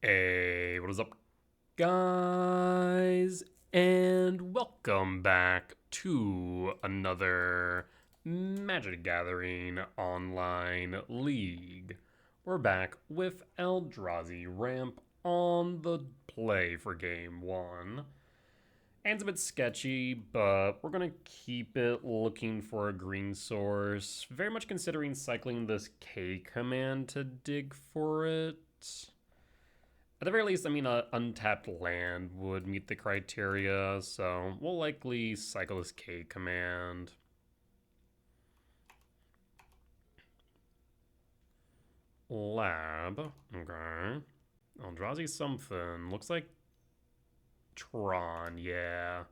Hey, what is up, guys? And welcome back to another Magic Gathering online league. We're back with Eldrazi Ramp on the play for game one. And it's a bit sketchy, but we're going to keep it looking for a green source. Very much considering cycling this K command to dig for it. At the very least, I mean, an untapped land would meet the criteria, so we'll likely cycle this K command. Lab, okay. Eldrazi something. Looks like Tron, yeah.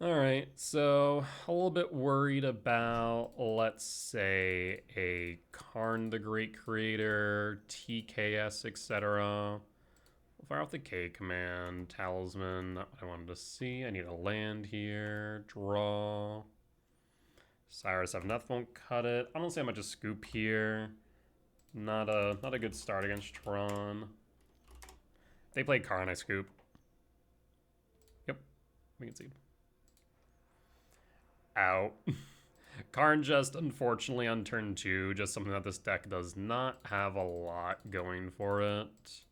Alright, so a little bit worried about, let's say, a Karn the Great Creator, TKS, etc. We'll fire off the K command, Talisman, not what I wanted to see. I need a land here, draw. Cyrus have nothing, won't cut it. I don't see how much a scoop here. Not a good start against Tron. They play Karn, I scoop. Yep, we can see. Out. Karn just, unfortunately, on turn 2, just something that this deck does not have a lot going for it.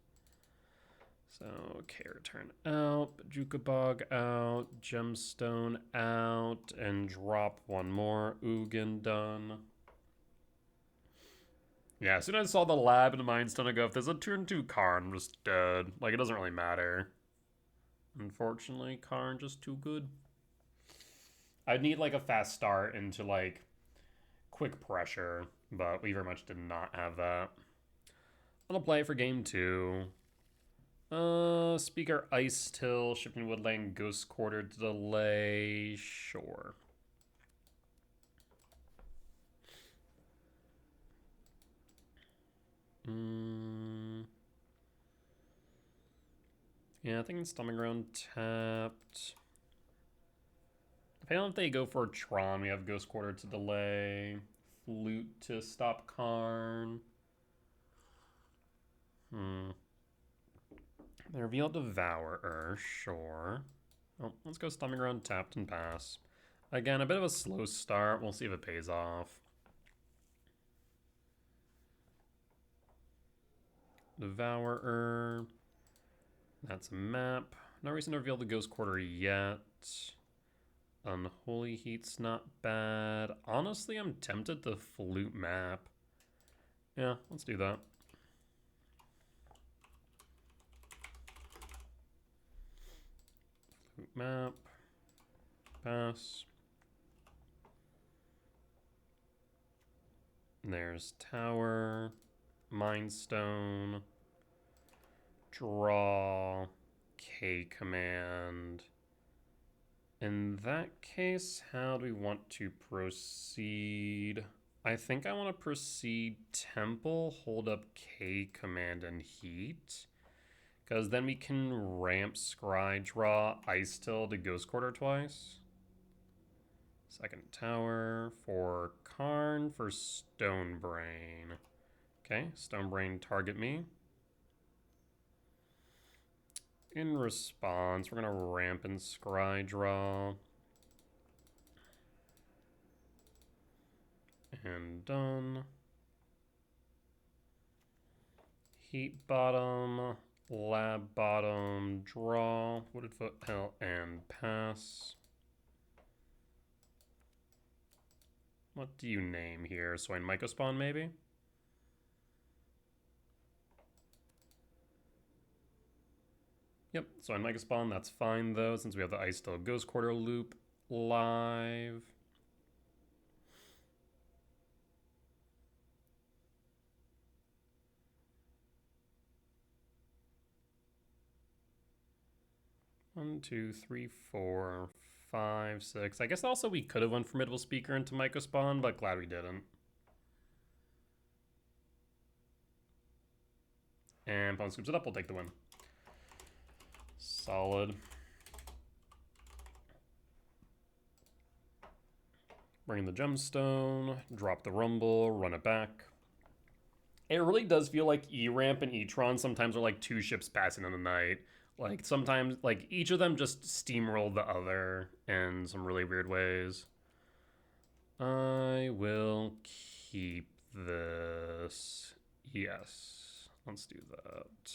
So, okay, return out, Jukabog out, Gemstone out, and drop one more. Ugin done. Yeah, as soon as I saw the lab and Mind Stone, I go, if there's a turn 2 Karn, I'm just dead. Like, it doesn't really matter. Unfortunately, Karn just too good. I'd need, like, a fast start into, like, quick pressure, but we very much did not have that. On the play for game 2. Speaker Ice Till, Shifting Woodland, Ghost Quarter delay, sure. Yeah, I think it's Stomach Ground tapped. Depending on if they go for Tron, we have Ghost Quarter to delay, Flute to stop Karn. They reveal Devourer, sure. Oh, let's go Stomach Ground tapped and pass. Again, a bit of a slow start. We'll see if it pays off. Devourer. That's a map. No reason to reveal the Ghost Quarter yet. Unholy Heat's not bad. Honestly, I'm tempted to Flute map. Yeah, let's do that. Flute map. Pass. There's Tower. Mind Stone. Draw. K command. In that case, how do we want to proceed? I think I want to proceed Temple, hold up K command and Heat. Because then we can ramp Scry, draw Ice Till to Ghost Quarter twice. Second tower for Karn for Stonebrain. Okay, Stonebrain target me. In response, we're going to ramp and Scry draw. And done. Heat bottom, lab bottom, draw, Wooded Foothill, and pass. What do you name here? Swain Mycospawn, maybe? Yep, Swain Mycospawn, that's fine though, since we have the Ice Still Ghost Quarter loop live. One, two, three, four, five, six. I guess also we could have went Formidable Speaker into Mycospawn, but glad we didn't. And opponent scoops it up, we'll take the win. Solid. Bring in the Gemstone, drop the Rumble, run it back. It really does feel like E-Ramp and E-Tron sometimes are like two ships passing in the night. Like sometimes, like each of them just steamroll the other in some really weird ways. I will keep this. Yes, let's do that.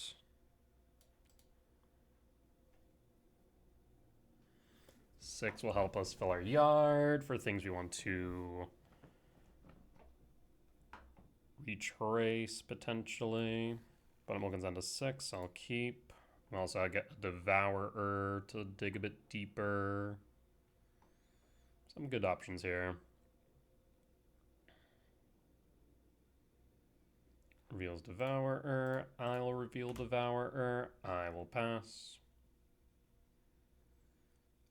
6 will help us fill our yard for things we want to retrace potentially. But I'm looking down to 6, I'll keep. Also, I get a Devourer to dig a bit deeper. Some good options here. Reveals Devourer. I'll reveal Devourer. I will pass.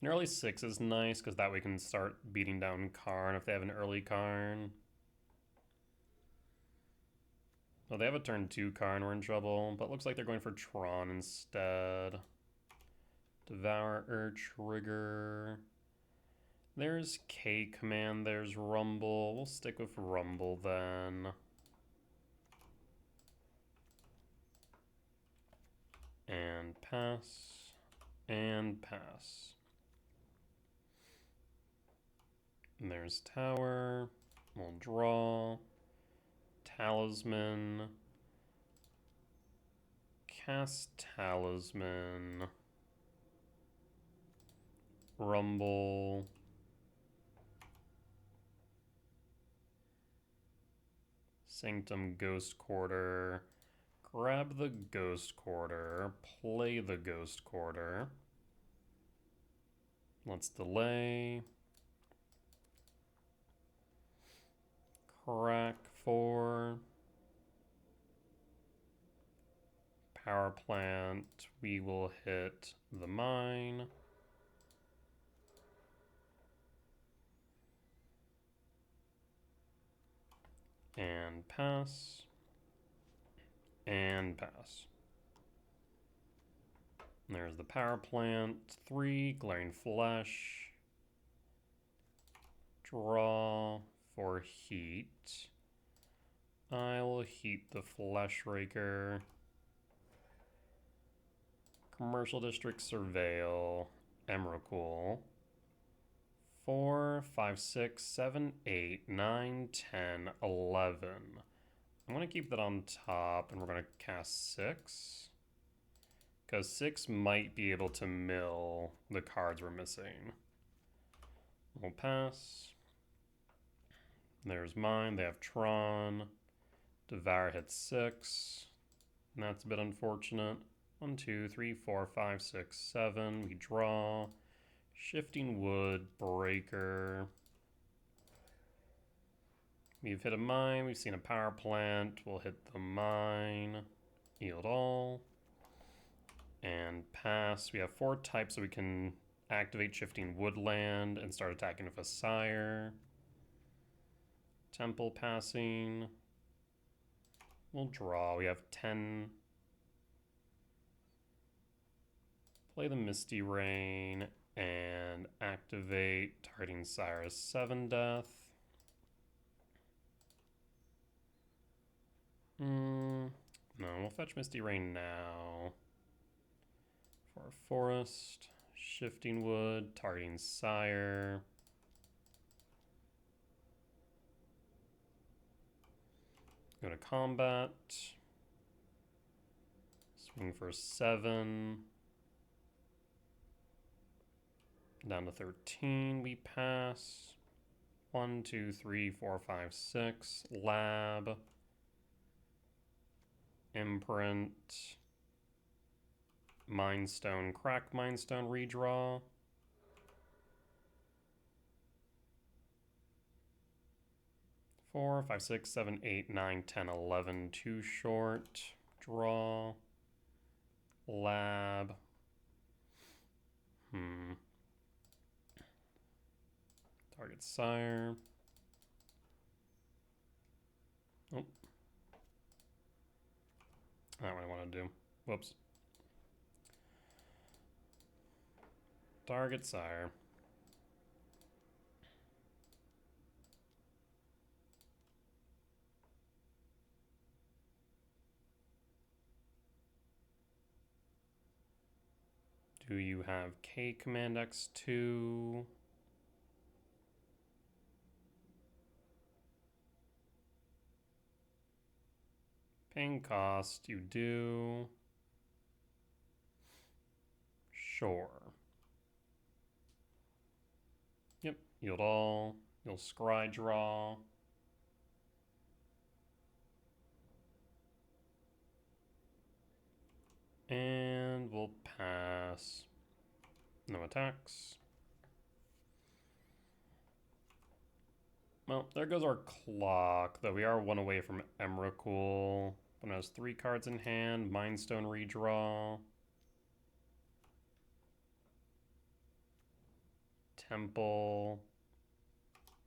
An early 6 is nice because that way we can start beating down Karn if they have an early Karn. Oh, they have a turn 2 Karn, we're in trouble. But looks like they're going for Tron instead. Devourer, trigger. There's K command, there's Rumble. We'll stick with Rumble then. And pass. And pass. And there's Tower. We'll draw. Talisman. Cast Talisman. Rumble. Sanctum Ghost Quarter. Grab the Ghost Quarter. Play the Ghost Quarter. Let's delay. Crack 4. Power plant. We will hit the mine. And pass. And pass. And there's the power plant. 3, Glaring Flesh. Draw for heat. I will heat the Flesh Raker. Commercial District Surveil. Emrakul. 4, 5, 6, 7, 8, 9, 10, 11. I'm going to keep that on top, and we're going to cast 6. Because 6 might be able to mill the cards we're missing. We'll pass. There's mine. They have Tron. Devour hits 6. And that's a bit unfortunate. 1, 2, 3, 4, 5, 6, 7. We draw. Shifting Wood, Breaker. We've hit a mine. We've seen a power plant. We'll hit the mine. Yield all. And pass. We have 4 types, so we can activate Shifting Woodland and start attacking with a Sire. Temple passing. We'll draw. We have 10. Play the Misty Rain and activate targeting Sire's 7 death. No, we'll fetch Misty Rain now. For a forest. Shifting Wood, targeting Sire. Go to combat. Swing for 7. Down to 13, we pass. 1, 2, 3, 4, 5, 6. Lab. Imprint. Mindstone, crack Mindstone, redraw. Four, 5, 6, 7, 8, 9, 10, 11. Too short. Draw. Lab. Target Sire. Oh. Not what I want to do. Whoops. Target Sire. Do you have K Command X2? Paying cost, you do. Sure. Yep, yield all. You'll scry draw. And we'll pass. No attacks. Well, there goes our clock, though we are one away from Emrakul. One has 3 cards in hand, Mindstone redraw. Temple.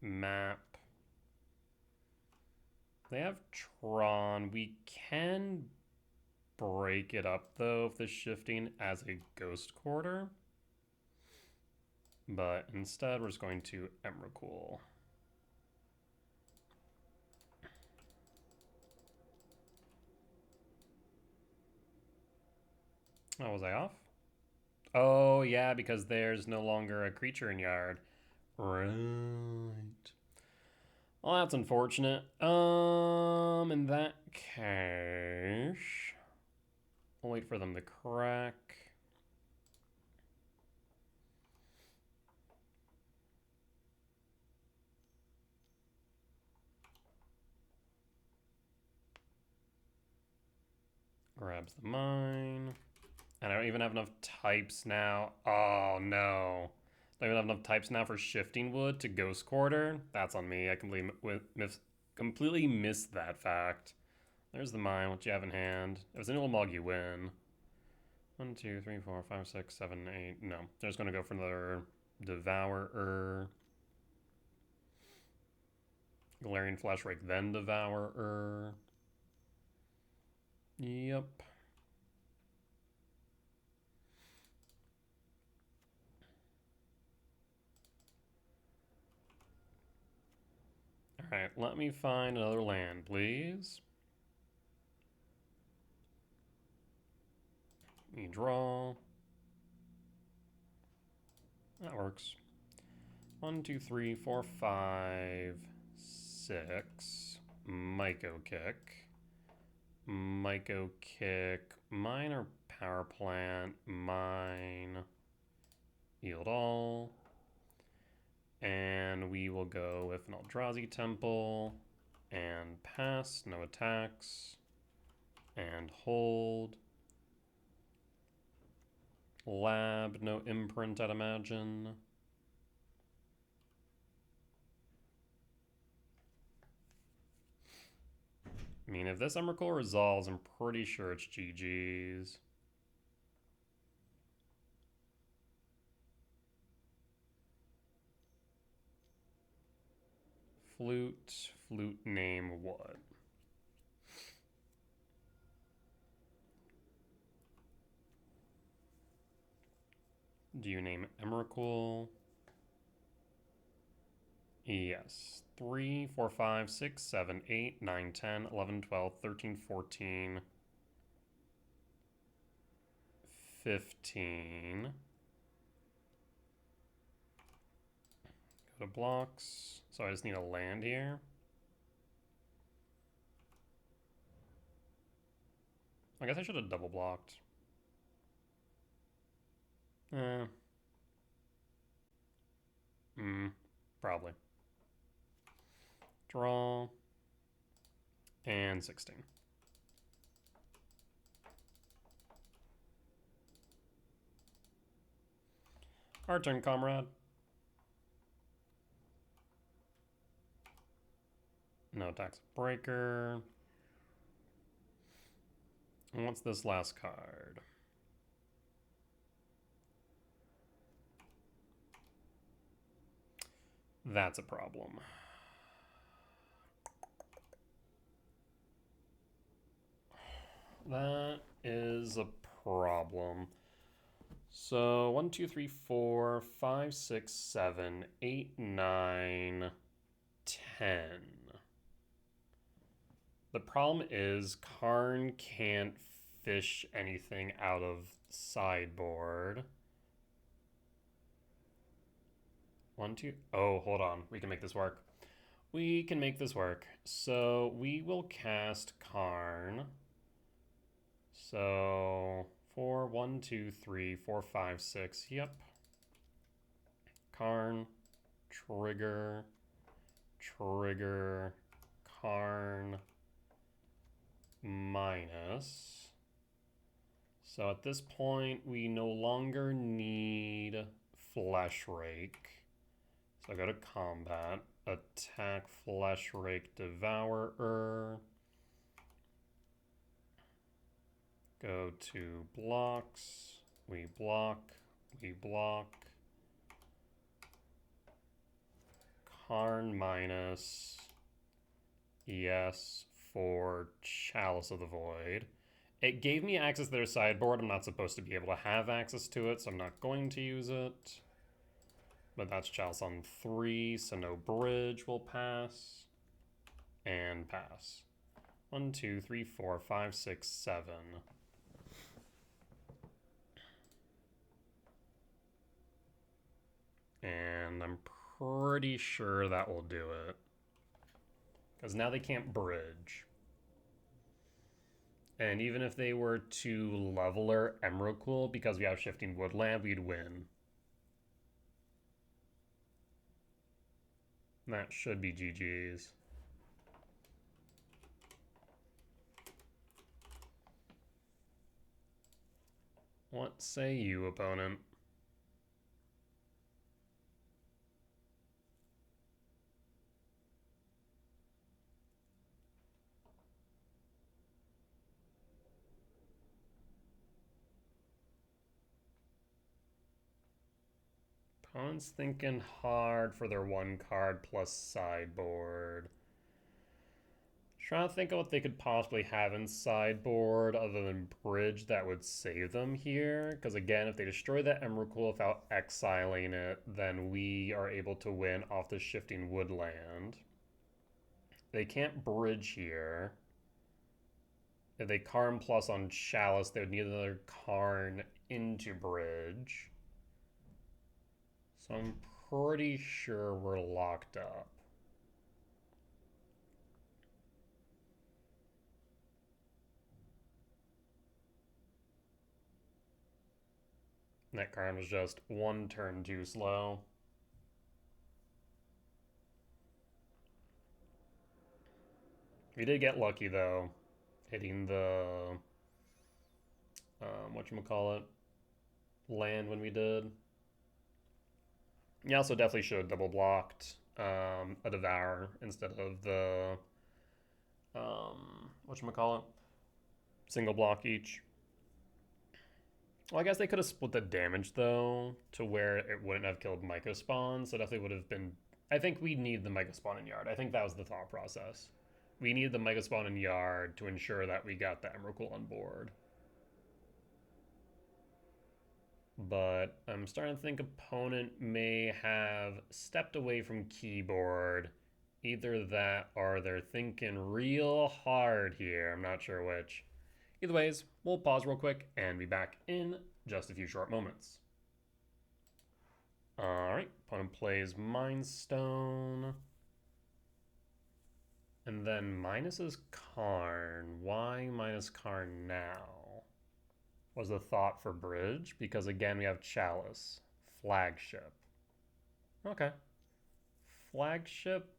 Map. They have Tron. We can break it up, though, if the shifting as a Ghost Quarter. But instead, we're just going to Emrakul. Oh, was I off? Oh, yeah, because there's no longer a creature in yard. Right. Well, that's unfortunate. In that case, we'll wait for them to crack. Grabs the mine. And I don't even have enough types now. Oh, no. Don't even have enough types now for Shifting Wood to Ghost Quarter. That's on me. I completely missed that fact. There's the mine. What you have in hand? If it's an Ulamog, you win. 1, 2, 3, 4, 5, 6, 7, 8. No. They're just going to go for another Devourer. Galarian Flashbreak, then Devourer. Yep. Alright, let me find another land, please. Me draw. That works. 1, 2, 3, 4, 5, 6. Myco Kick. Myco Kick. Mine or Power Plant. Mine. Yield all. And we will go with an Eldrazi Temple. And pass. No attacks. And hold. Lab. No imprint, I'd imagine. I mean, if this Emrakul resolves, I'm pretty sure it's GG's. Flute name what? Do you name Emrakul? Yes. 3, 4, 5, 6, 7, 8, 9, 10, 11, 12, 13, 14, 15. Go to blocks. So I just need a land here. I guess I should have double blocked. Probably. Draw. And 16. Our turn, comrade. No attacks. Breaker. And what's this last card? That's a problem. That is a problem. So 1, 2, 3, 4, 5, 6, 7, 8, 9, 10. The problem is Karn can't fish anything out of sideboard. 1, 2. Oh, hold on. We can make this work. We can make this work. So we will cast Karn. So 4, 1, 2, 3, 4, 5, 6. Yep. Karn, trigger, trigger, Karn, minus. So at this point, we no longer need Flesh Rake. So I go to combat, attack Flesh Rake Devourer. Go to blocks, we block, we block. Karn minus, yes, for Chalice of the Void. It gave me access to their sideboard. I'm not supposed to be able to have access to it, so I'm not going to use it. But that's Chalice on 3, so no bridge will pass. And pass. 1, 2, 3, 4, 5, 6, 7. And I'm pretty sure that will do it. Because now they can't bridge. And even if they were to leveler Emrakul, because we have Shifting Woodland, we'd win. That should be GG's. What say you, opponent? Opponent's thinking hard for their 1 card plus sideboard. Trying to think of what they could possibly have in sideboard other than bridge that would save them here. Because again, if they destroy that Emrakul without exiling it, then we are able to win off the Shifting Woodland. They can't bridge here. If they Karn plus on Chalice, they would need another Karn into bridge. So I'm pretty sure we're locked up. That Karn was just 1 turn too slow. We did get lucky though, hitting the whatchamacallit, land when we did. You also definitely should have double blocked a Devour instead of the whatchamacallit, single block each. Well, I guess they could have split the damage, though, to where it wouldn't have killed Myco Spawn, so definitely would have been... I think we need the Myco Spawn in Yard. I think that was the thought process. We needed the Myco Spawn in Yard to ensure that we got the Emrakul on board. But I'm starting to think opponent may have stepped away from keyboard. Either that or they're thinking real hard here. I'm not sure which. Either ways, we'll pause real quick and be back in just a few short moments. Alright, opponent plays Mind Stone. And then minuses Karn. Why minus Karn now? Was the thought for bridge? Because again, we have Chalice. Flagship. Okay. Flagship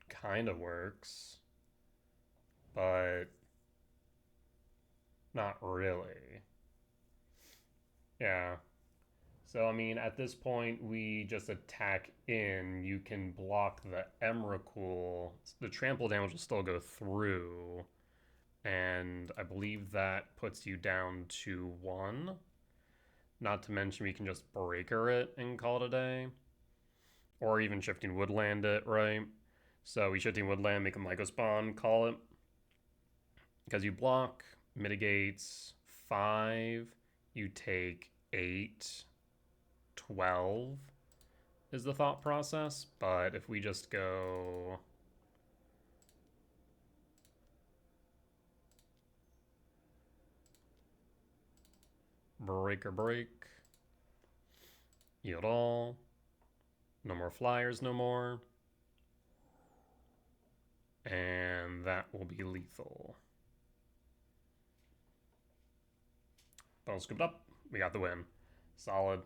kind of works. But not really. Yeah. So, I mean, at this point, we just attack in. You can block the Emrakul. The trample damage will still go through. And I believe that puts you down to 1. Not to mention we can just breaker it and call it a day. Or even Shifting Woodland it, right? So we Shifting Woodland, make a Myco Spawn, call it. Because you block, mitigates 5, you take 8, 12 is the thought process. But if we just go... break or break, yield all, No more flyers, no more. And that will be lethal. Both scooped up. We got the win. Solid.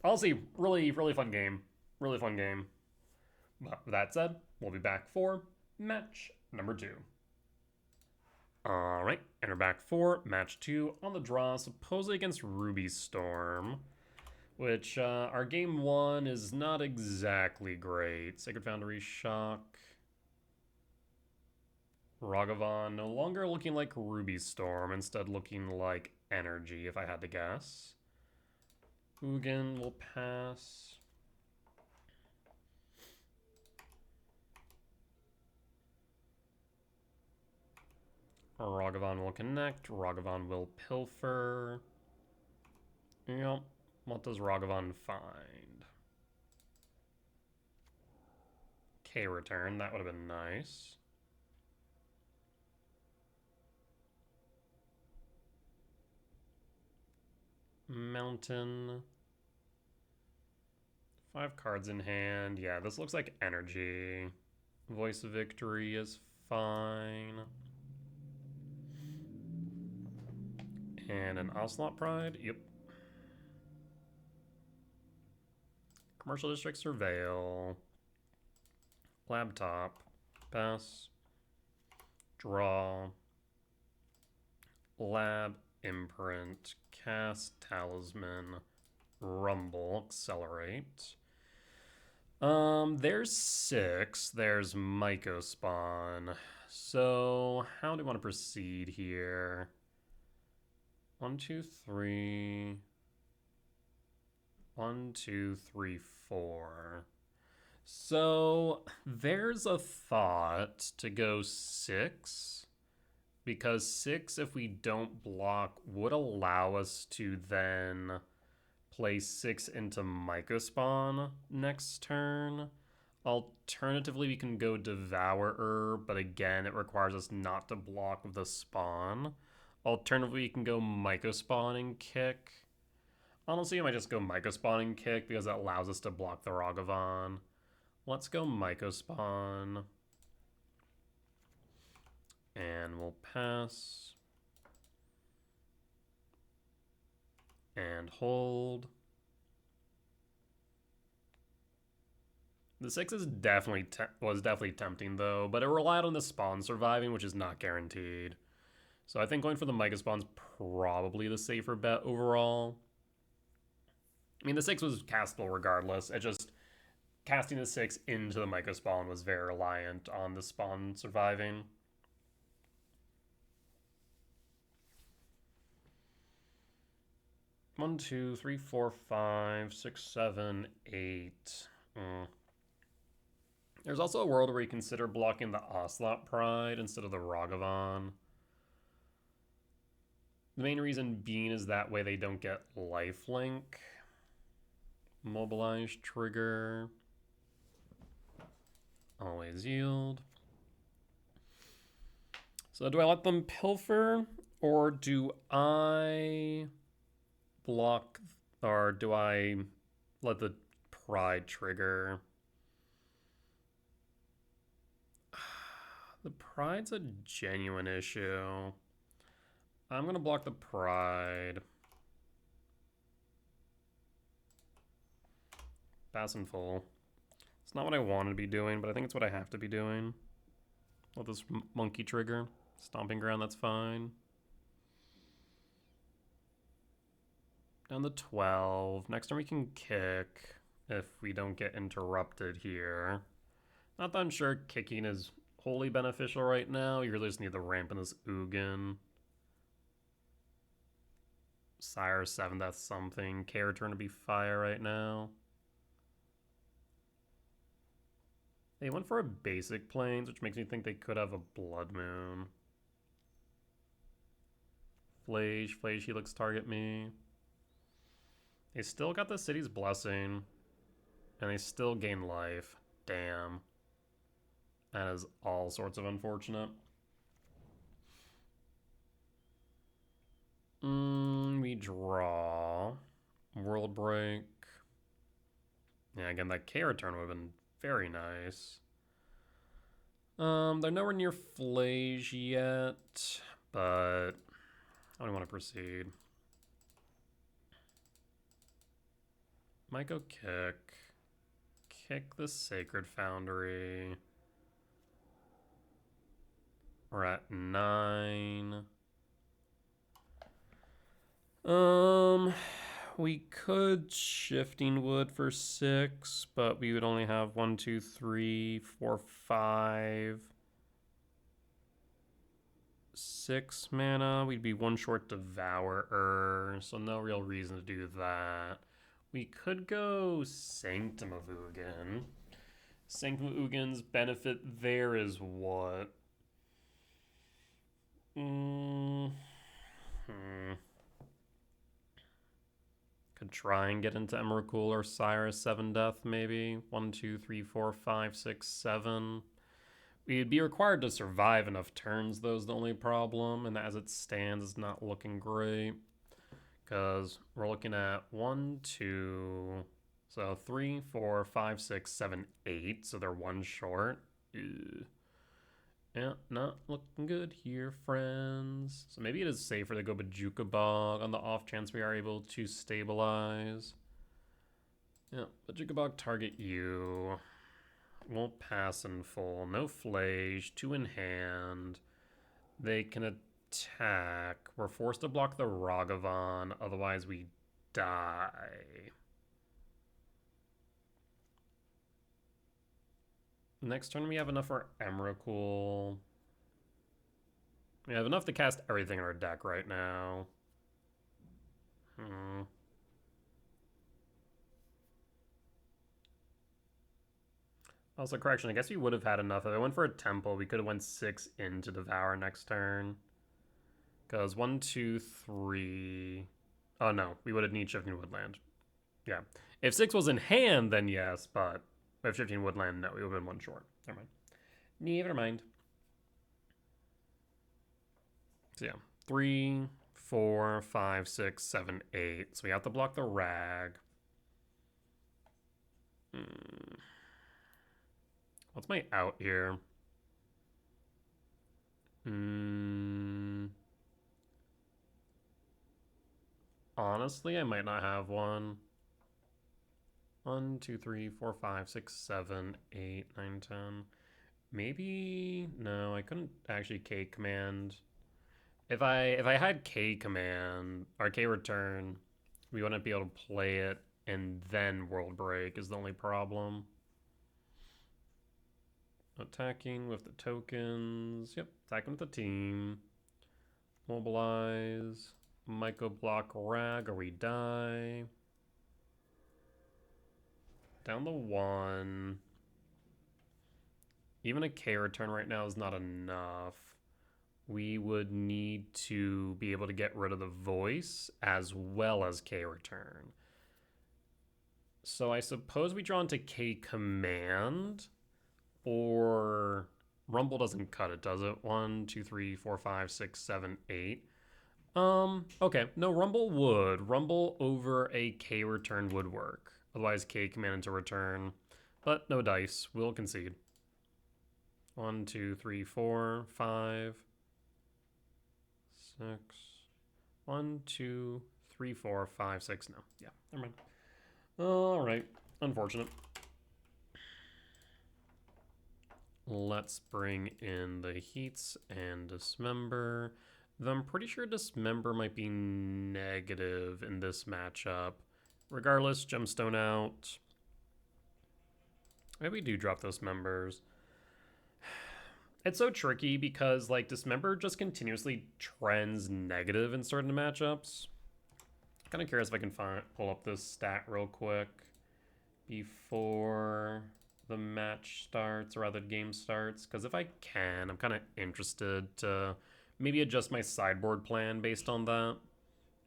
Honestly, really, really fun game. Really fun game. But with that said, we'll be back for match number 2. Alright, and we're back for match 2 on the draw, supposedly against Ruby Storm. Which, our game 1 is not exactly great. Sacred Foundry, Shock. Ragavan no longer looking like Ruby Storm, instead looking like Energy, if I had to guess. Ugin will pass. Ragavan will connect. Ragavan will pilfer. Yep. What does Ragavan find? K-return. That would have been nice. Mountain. 5 cards in hand. Yeah, this looks like energy. Voice of Victory is fine. And an Ocelot Pride. Yep. Commercial District Surveil. Laptop. Pass. Draw. Lab. Imprint. Cast. Talisman. Rumble. Accelerate. There's 6. There's Mycospawn. So, how do you want to proceed here? 1, 2, 3. 1, 2, 3, 4. So, there's a thought to go 6. Because 6, if we don't block, would allow us to then play 6 into Mycospawn next turn. Alternatively, we can go Devourer, but again, it requires us not to block the spawn. Alternatively, we can go Mycospawn and kick. Honestly, I might just go Mycospawn and kick because that allows us to block the Ragavan. Let's go Mycospawn. And we'll pass. And hold. The 6 is was definitely tempting though, but it relied on the spawn surviving, which is not guaranteed. So I think going for the Mycospawn's probably the safer bet overall. I mean, the 6 was castable regardless. It just casting the 6 into the Mycospawn was very reliant on the spawn surviving. One, 2, 3, 4, 5, 6, 7, 8. There's also a world where you consider blocking the Ocelot Pride instead of the Ragavan. The main reason being is that way they don't get lifelink. Mobilize trigger. Always yield. So do I let them pilfer or do I block, or do I let the pride trigger? The pride's a genuine issue. I'm gonna block the pride. Pass in full. It's not what I wanted to be doing, but I think it's what I have to be doing. Let this monkey trigger. Stomping ground, that's fine. Down to 12. Next turn we can kick if we don't get interrupted here. Not that I'm sure kicking is wholly beneficial right now. You really just need the ramp in this Ugin. Sire 7, that's something. K-return to be fire right now. They went for a basic plains, which makes me think they could have a Blood Moon. Flage, he looks target me. They still got the City's Blessing. And they still gain life. Damn. That is all sorts of unfortunate. We draw. World Break. Yeah, again, that K return would have been very nice. They're nowhere near Flays yet, but I don't want to proceed. Might go kick. Kick the Sacred Foundry. We're at 9. We could Shifting Wood for 6, but we would only have 1, 2, 3, 4, 5, 6 mana. We'd be 1 short Devourer, so no real reason to do that. We could go Sanctum of Ugin. Sanctum of Ugin's benefit there is what? Could try and get into Emrakul or Cyrus 7 Death, maybe. 1, 2, 3, 4, 5, 6, 7. We'd be required to survive enough turns, though, is the only problem. And as it stands, it's not looking great. Because we're looking at 1, 2... So 3, 4, 5, 6, 7, 8. So they're 1 short. Ew. Yeah, not looking good here, friends. So maybe it is safer to go Bajuka Bog on the off chance we are able to stabilize. Yeah, Bajuka Bog target you. Won't pass in full. No Flage. 2 in hand. They can attack. We're forced to block the Ragavan, otherwise we die. Next turn we have enough for Emrakul. We have enough to cast everything in our deck right now. Also, correction, I guess we would have had enough. If I went for a Temple, we could have went 6 into Devour next turn. Because 1, 2, 3... Oh, no. We would have need Shifting Woodland. Yeah. If 6 was in hand, then yes, but if Shifting Woodland, no. We would have been 1 short. Never mind. Never mind. So, yeah. 3, 4, 5, 6, 7, 8. So we have to block the Rag. What's my out here? Honestly, I might not have one. 1, 2, 3, 4, 5, 6, 7, 8, 9, 10. Maybe... No, I couldn't actually K command. If I had K command, or K return, we wouldn't be able to play it and then World Break is the only problem. Attacking with the tokens. Yep, attacking with the team. Mobilize. Myco block Rag or we die. Down the 1. Even a K return right now is not enough. We would need to be able to get rid of the voice as well as K return. So I suppose we draw into K command, or Rumble doesn't cut it, does it? 1, 2, 3, 4, 5, 6, 7, 8. Okay. No, Rumble would. Rumble over a K return would work. Otherwise, K command into return. But no dice. We'll concede. 1, 2, 3, 4, 5, 6. 1, 2, 3, 4, 5, 6. No. Yeah, never mind. All right. Unfortunate. Let's bring in the Heats and Dismember. Though I'm pretty sure Dismember might be negative in this matchup. Regardless, Gemstone out. Maybe we do drop those members. It's so tricky because, like, Dismember just continuously trends negative in certain matchups. Kind of curious if I can pull up this stat real quick before the match starts, or rather the game starts. Because if I can, I'm kind of interested to maybe adjust my sideboard plan based on that.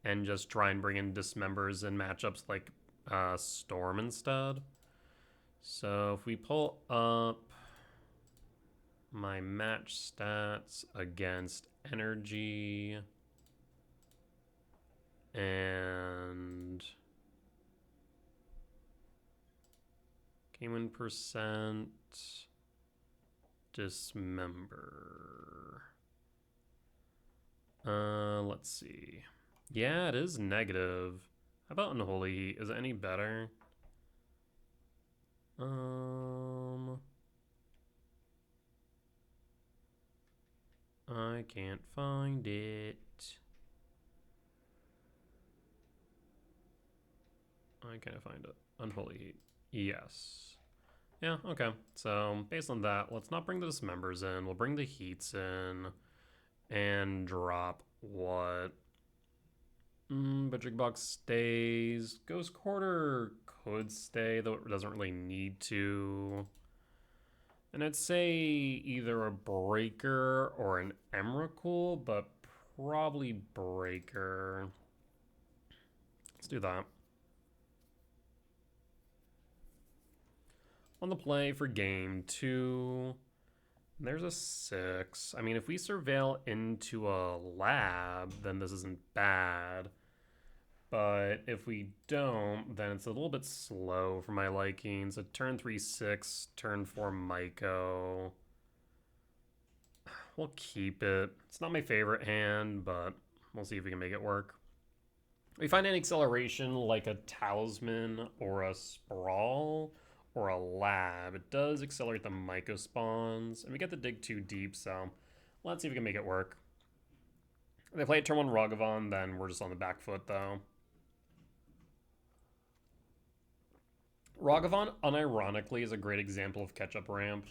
And just try and bring in Dismembers in matchups like Storm instead. So if we pull up my match stats against Energy and Game win percent. Dismember. Let's see. Yeah, it is negative. How about Unholy Heat? Is it any better? I can't find it. I can't find it. Unholy Heat. Yes. Yeah, okay. So, based on that, let's not bring the Dismembers in. We'll bring the Heats in and drop what? But Jig Box stays. Ghost Quarter could stay, though it doesn't really need to. And I'd say either a Breaker or an Emrakul, but probably Breaker. Let's do that. On the play for game 2, there's a 6. I mean, if we surveil into a lab, then this isn't bad. But if we don't, then it's a little bit slow for my liking. So turn 3, 6, turn 4, Myco. We'll keep it. It's not my favorite hand, but we'll see if we can make it work. If we find an acceleration like a Talisman or a Sprawl or a Lab, it does accelerate the Myco spawns. And we get to dig too deep, so let's see if we can make it work. If they play it turn 1 Ragavan, then we're just on the back foot, though. Ragavan, unironically, is a great example of catch-up ramp.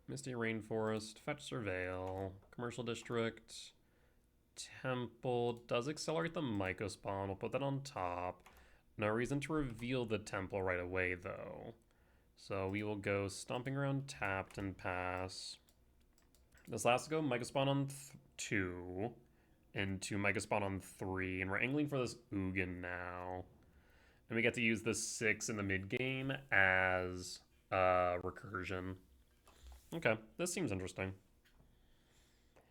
Misty Rainforest, Fetch Surveil, Commercial District, Temple. Does accelerate the Myco spawn. We'll put that on top. No reason to reveal the Temple right away, though. So we will go Stomping Around tapped and pass. This last go Myco spawn on 2. Into Myco spawn on 3. And we're angling for this Ugin now. And we get to use the 6 in the mid game as recursion. Okay, this seems interesting.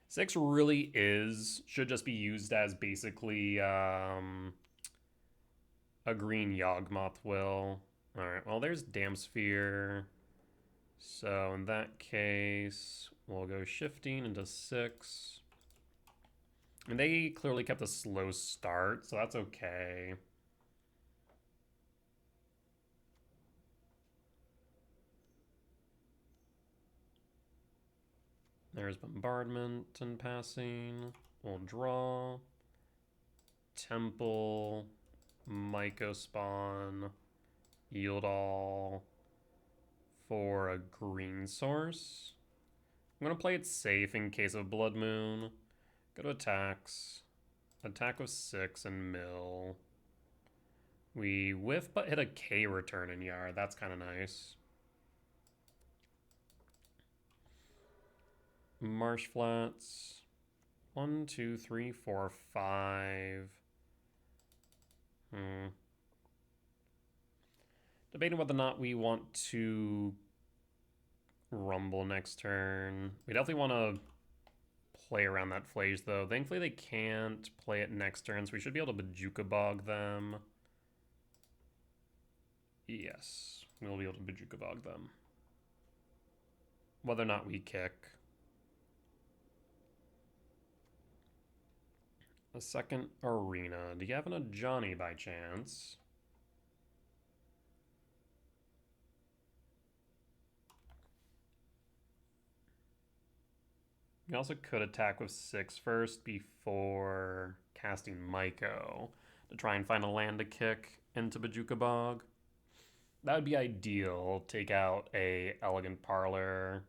6 really should just be used as basically a green Yawgmoth will. Alright, well there's Dam Sphere. So in that case, we'll go shifting into 6. And they clearly kept a slow start, so that's okay. There's Bombardment and passing. We'll draw. Temple. Myco spawn. Yield all for a green source. I'm going to play it safe in case of Blood Moon. Go to attacks. Attack with 6 and mill. We whiff but hit a K return in Yard. That's kind of nice. Marsh Flats. 1, 2, 3, 4, 5. Debating whether or not we want to rumble next turn. We definitely want to play around that Flaze, though. Thankfully, they can't play it next turn, so we should be able to Bajuka Bog them. Yes, we'll be able to Bajuka Bog them. Whether or not we kick. A second Arena. Do you have a Johnny by chance? You also could attack with 6 first before casting Myco to try and find a land to kick into Bajuka Bog. That would be ideal. Take out a Elegant Parlor.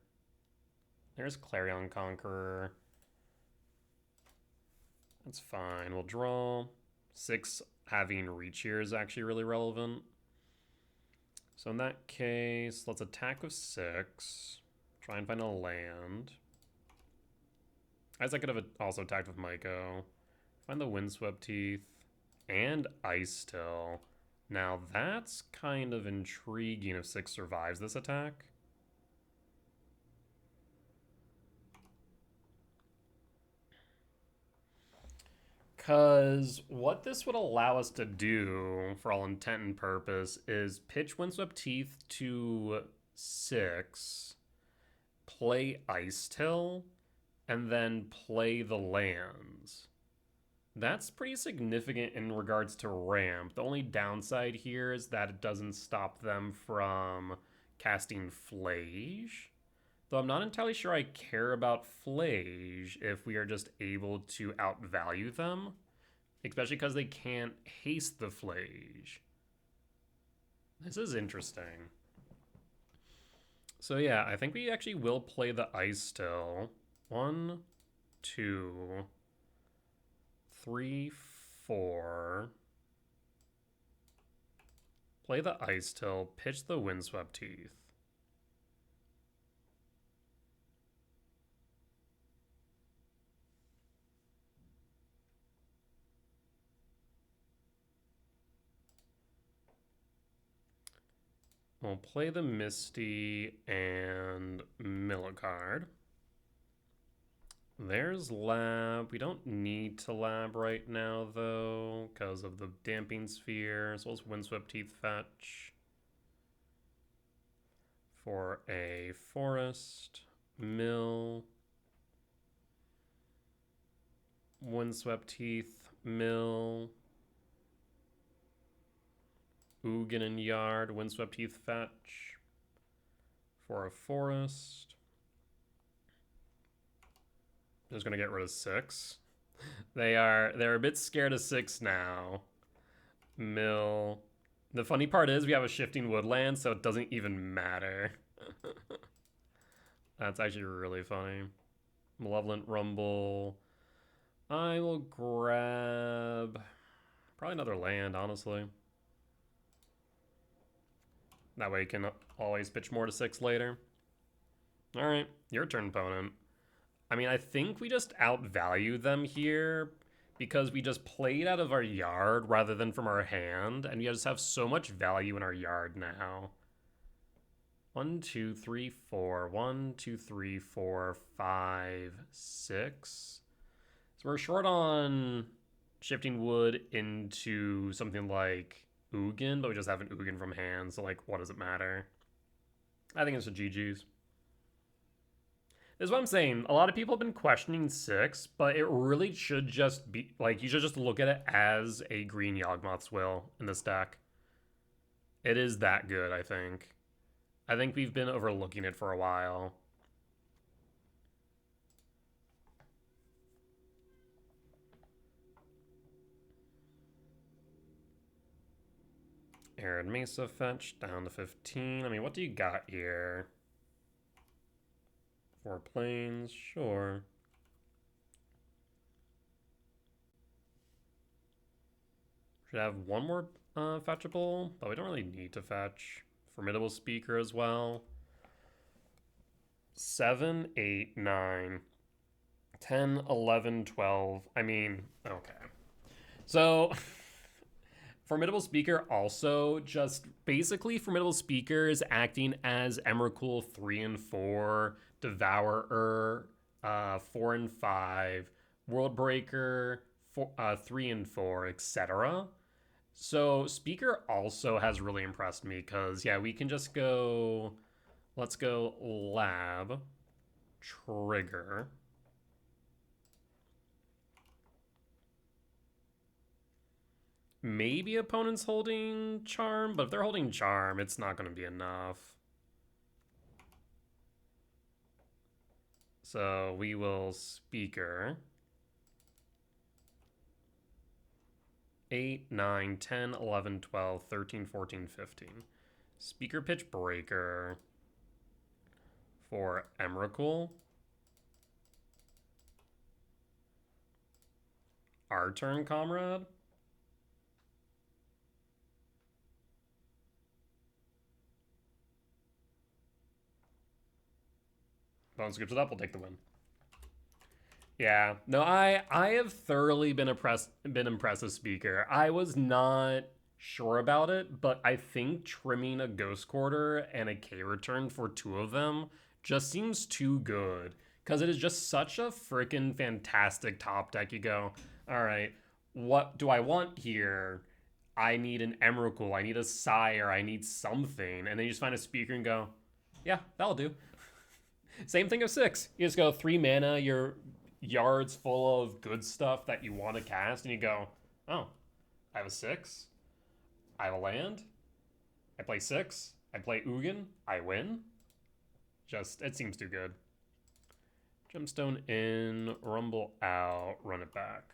There's Clarion Conqueror. That's fine. We'll draw. 6 having reach here is actually really relevant. So in that case, let's attack with 6. Try and find a land. As I could have also attacked with Myco. Find the Windswept Teeth. And Ice Till. Now that's kind of intriguing if 6 survives this attack. Because what this would allow us to do, for all intent and purpose, is pitch Windswept Teeth to 6, play Ice Till, and then play the lands. That's pretty significant in regards to ramp. The only downside here is that it doesn't stop them from casting Flage. Though I'm not entirely sure I care about Flage if we are just able to outvalue them. Especially because they can't haste the Flage. This is interesting. So yeah, I think we actually will play the Ice Still. 1, 2, 3, 4. Play the Ice Till, pitch the Windswept Teeth. We'll play the Misty and mill a card. There's Lab. We don't need to Lab right now, though, because of the Damping Sphere, as well as Windswept Teeth fetch. For a Forest, mill, Windswept Teeth, mill, Ugin and Yard, Windswept Teeth fetch. For a Forest. Just gonna get rid of 6. They're a bit scared of 6 now. Mill. The funny part is we have a Shifting Woodland, so it doesn't even matter. That's actually really funny. Malevolent Rumble. I will grab probably another land, honestly. That way you can always pitch more to 6 later. Alright, your turn, opponent. I mean, I think we just outvalue them here because we just played out of our yard rather than from our hand, and we just have so much value in our yard now. 1, 2, 3, 4. 1, 2, 3, 4, 5, 6. So we're short on Shifting Wood into something like Ugin, but we just have an Ugin from hand, so like, what does it matter? I think it's a GG's. This is what I'm saying. A lot of people have been questioning 6, but it really should just be, like, you should just look at it as a green Yawgmoth's Will in this deck. It is that good, I think. I think we've been overlooking it for a while. Arid Mesa fetch down to 15. I mean, what do you got here? 4 planes, sure. Should have one more fetchable, but we don't really need to fetch. Formidable Speaker as well. 7, 8, 9, 10, 11, 12. I mean, okay. So, Formidable Speaker also just basically Formidable Speaker is acting as Emrakul 3 and 4, Devourer 4 and 5, Worldbreaker 3 and 4, etc. So Speaker also has really impressed me because, yeah, we can just go, let's go Lab, Trigger. Maybe opponent's holding Charm, but if they're holding Charm, it's not going to be enough. So we will Speaker. 8, 9, 10, 11, 12, 13, 14, 15. Speaker Pitch Breaker for Emrakul. Our turn, comrade. Bone scoops it up, we'll take the win. Yeah, no, I have thoroughly been impressed with Speaker. I was not sure about it, but I think trimming a Ghost Quarter and a K return for 2 of them just seems too good because it is just such a freaking fantastic top deck. You go, all right, what do I want here? I need an Emrakul, I need a Sire, I need something. And then you just find a speaker and go, yeah, that'll do. Same thing of 6. You just go 3 mana, your yard's full of good stuff that you want to cast, and you go, oh, I have a 6. I have a land. I play 6. I play Ugin. I win. Just, it seems too good. Gemstone in, Rumble out, run it back.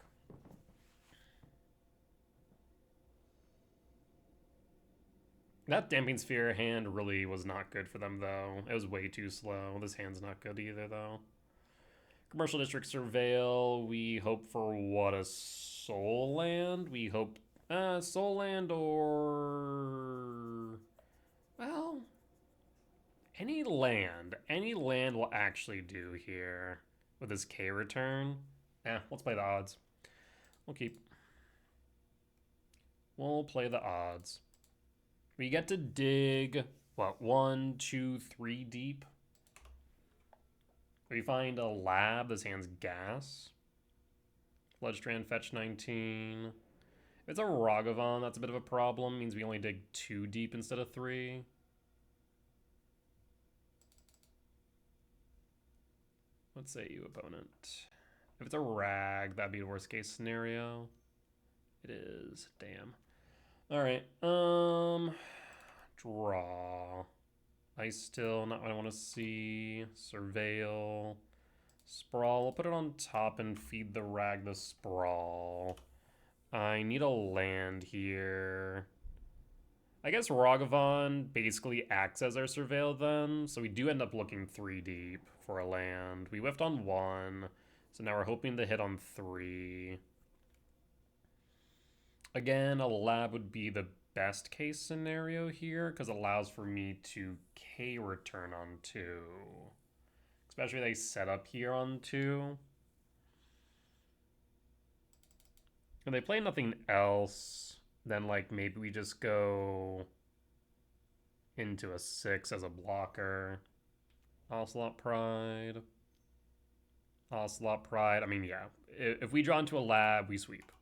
That Damping Sphere hand really was not good for them, though. It was way too slow. This hand's not good either, though. Commercial District Surveil. We hope for what, a Soul Land? We hope Soul Land or... Well, any land. Any land will actually do here with this K return. Let's play the odds. We'll keep. We'll play the odds. We get to dig, what, 1, 2, 3 deep? We find a lab. This hand's gas. Bloodstrand, fetch 19. If it's a Ragavan, that's a bit of a problem. Means we only dig 2 deep instead of 3. What say you, opponent? If it's a Rag, that'd be the worst case scenario. It is. Damn. Alright. Draw. Ice Still, not what I want to see. Surveil. Sprawl. We'll put it on top and feed the Rag the Sprawl. I need a land here. I guess Ragavan basically acts as our Surveil then, so we do end up looking 3 deep for a land. We whiffed on 1, so now we're hoping to hit on 3. Again, a lab would be the best case scenario here, because it allows for me to K return on 2. Especially if they set up here on 2. If they play nothing else, then like maybe we just go into a 6 as a blocker. Ocelot Pride. Ocelot Pride. I mean, yeah. If we draw into a lab, we sweep.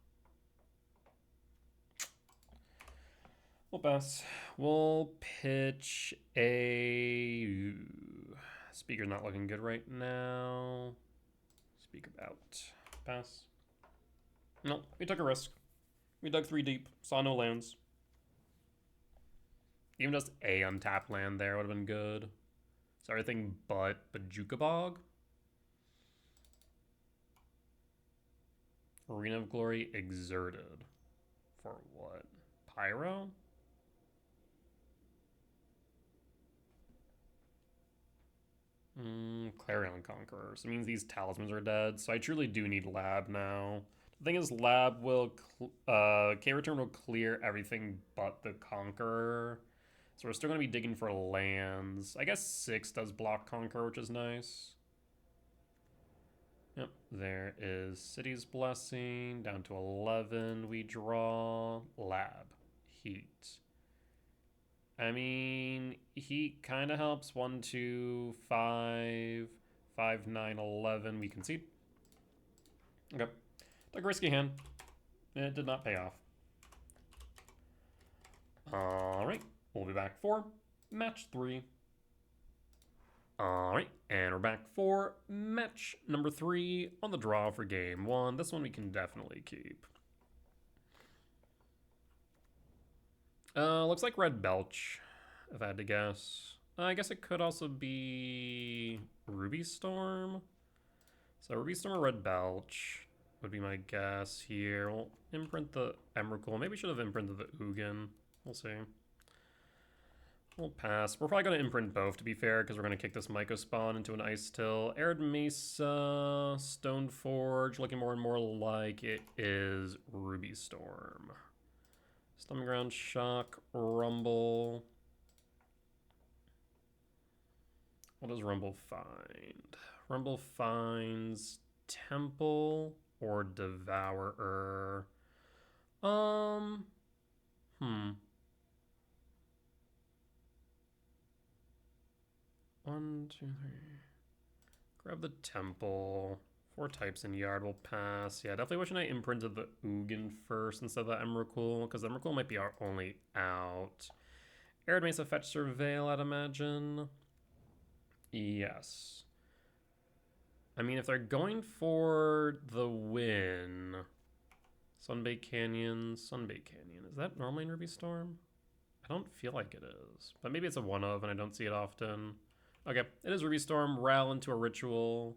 We'll pass. We'll pitch a... Speaker's not looking good right now. Speak about. Pass. No, we took a risk. We dug 3 deep. Saw no lands. Even just a untapped land there would have been good. So everything but Bajuka Bog. Arena of Glory exerted. For what? Pyro? Clarion Conqueror. So it means these talismans are dead. So I truly do need Lab now. The thing is, Lab will... K-Return will clear everything but the Conqueror. So we're still going to be digging for lands. I guess 6 does block Conqueror, which is nice. Yep, there is City's Blessing. Down to 11. We draw Lab. Heat. I mean, Heat kind of helps. 1, 2, 5, 5, 9, 11. We concede. Okay. Took a risky hand. It did not pay off. Alright. We'll be back for match 3. Alright. And we're back for match number 3 on the draw for game 1. This one we can definitely keep. Looks like Red Belch, if I had to guess. I guess it could also be Ruby Storm. So Ruby Storm or Red Belch would be my guess here. We'll imprint the Emrakul. Maybe we should have imprinted the Ugin. We'll see. We'll pass. We're probably going to imprint both, to be fair, because we're going to kick this Myco Spawn into an Ice Till. Arid Mesa, Stoneforge, looking more and more like it is Ruby Storm. Stomach Ground, Shock, Rumble. What does Rumble find? Rumble finds Temple or Devourer. 1, 2, 3. Grab the Temple 4 types in Yard will pass. Yeah, definitely wishing I imprinted the Ugin first instead of the Emrakul, because the Emrakul might be our only out. Arid Mesa fetch Surveil, I'd imagine. Yes. I mean, if they're going for the win... Sunbay Canyon, Sunbay Canyon. Is that normally in Ruby Storm? I don't feel like it is. But maybe it's a one of and I don't see it often. Okay, it is Ruby Storm. Ral into a ritual.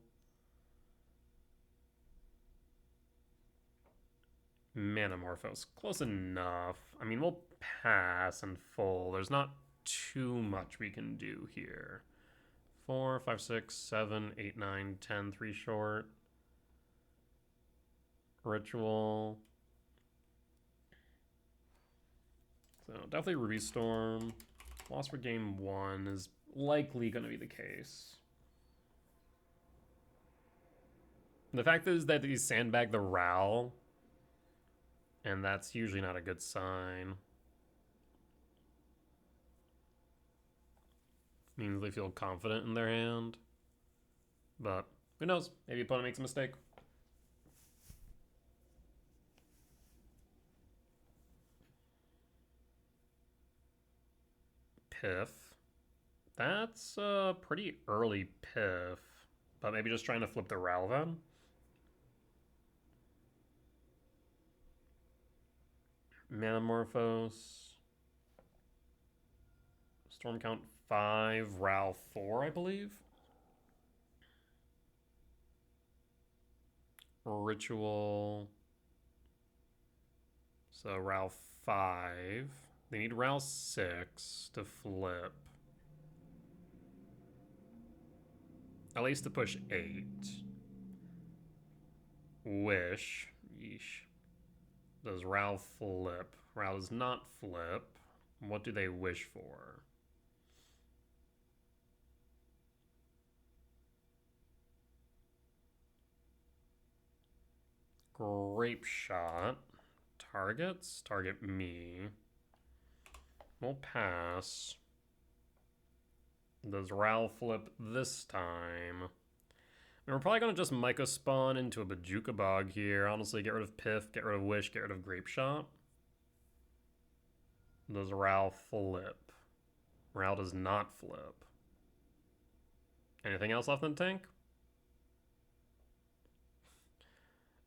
Manamorphose. Close enough. I mean, we'll pass and full. There's not too much we can do here. 4, 5, 6, 7, 8, 9, 10, 3 short. Ritual. So definitely Ruby Storm. Loss for game 1 is likely going to be the case. The fact is that he sandbagged the Ral, and that's usually not a good sign. Means they feel confident in their hand. But who knows? Maybe opponent makes a mistake. Piff. That's a pretty early Piff. But maybe just trying to flip the Ral then? Manamorphose. Storm count 5, Ral 4, I believe. Ritual. So Ral 5. They need Ral 6 to flip. At least to push 8. Wish. Yeesh. Does Ral flip? Ral does not flip. What do they wish for? Grape Shot. Targets? Target me. We'll pass. Does Ral flip this time? And we're probably going to just Myco Spawn into a Bajuka Bog here. Honestly, get rid of Piff, get rid of Wish, get rid of Grape Shot. Does Ral flip? Ral does not flip. Anything else left in the tank?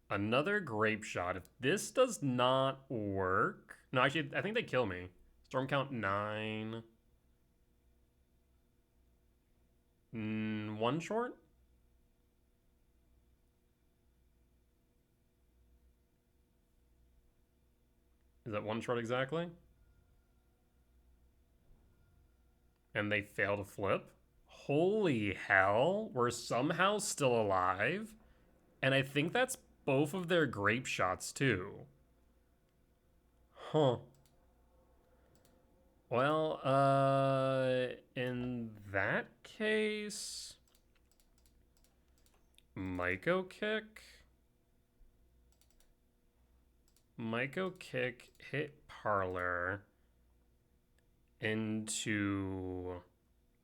Another Grape Shot. If this does not work... No, actually, I think they kill me. Storm count 9. 1 short? Is that 1 short exactly? And they fail to flip? Holy hell, we're somehow still alive. And I think that's both of their Grape Shots too. Huh. Well, in that case, Myco Kick. Myco Kick, hit Parlor into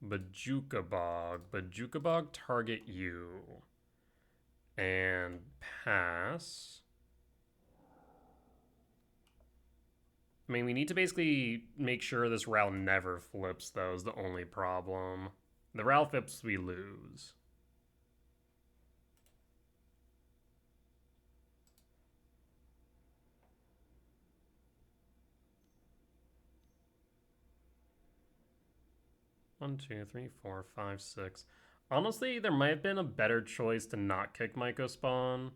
Bajuka Bog. Bajuka Bog target you. And pass. I mean, we need to basically make sure this Ral never flips, though, is the only problem. The Ral flips, we lose. One, two, three, four, five, six. Honestly, there might have been a better choice to not kick Myco Spawn.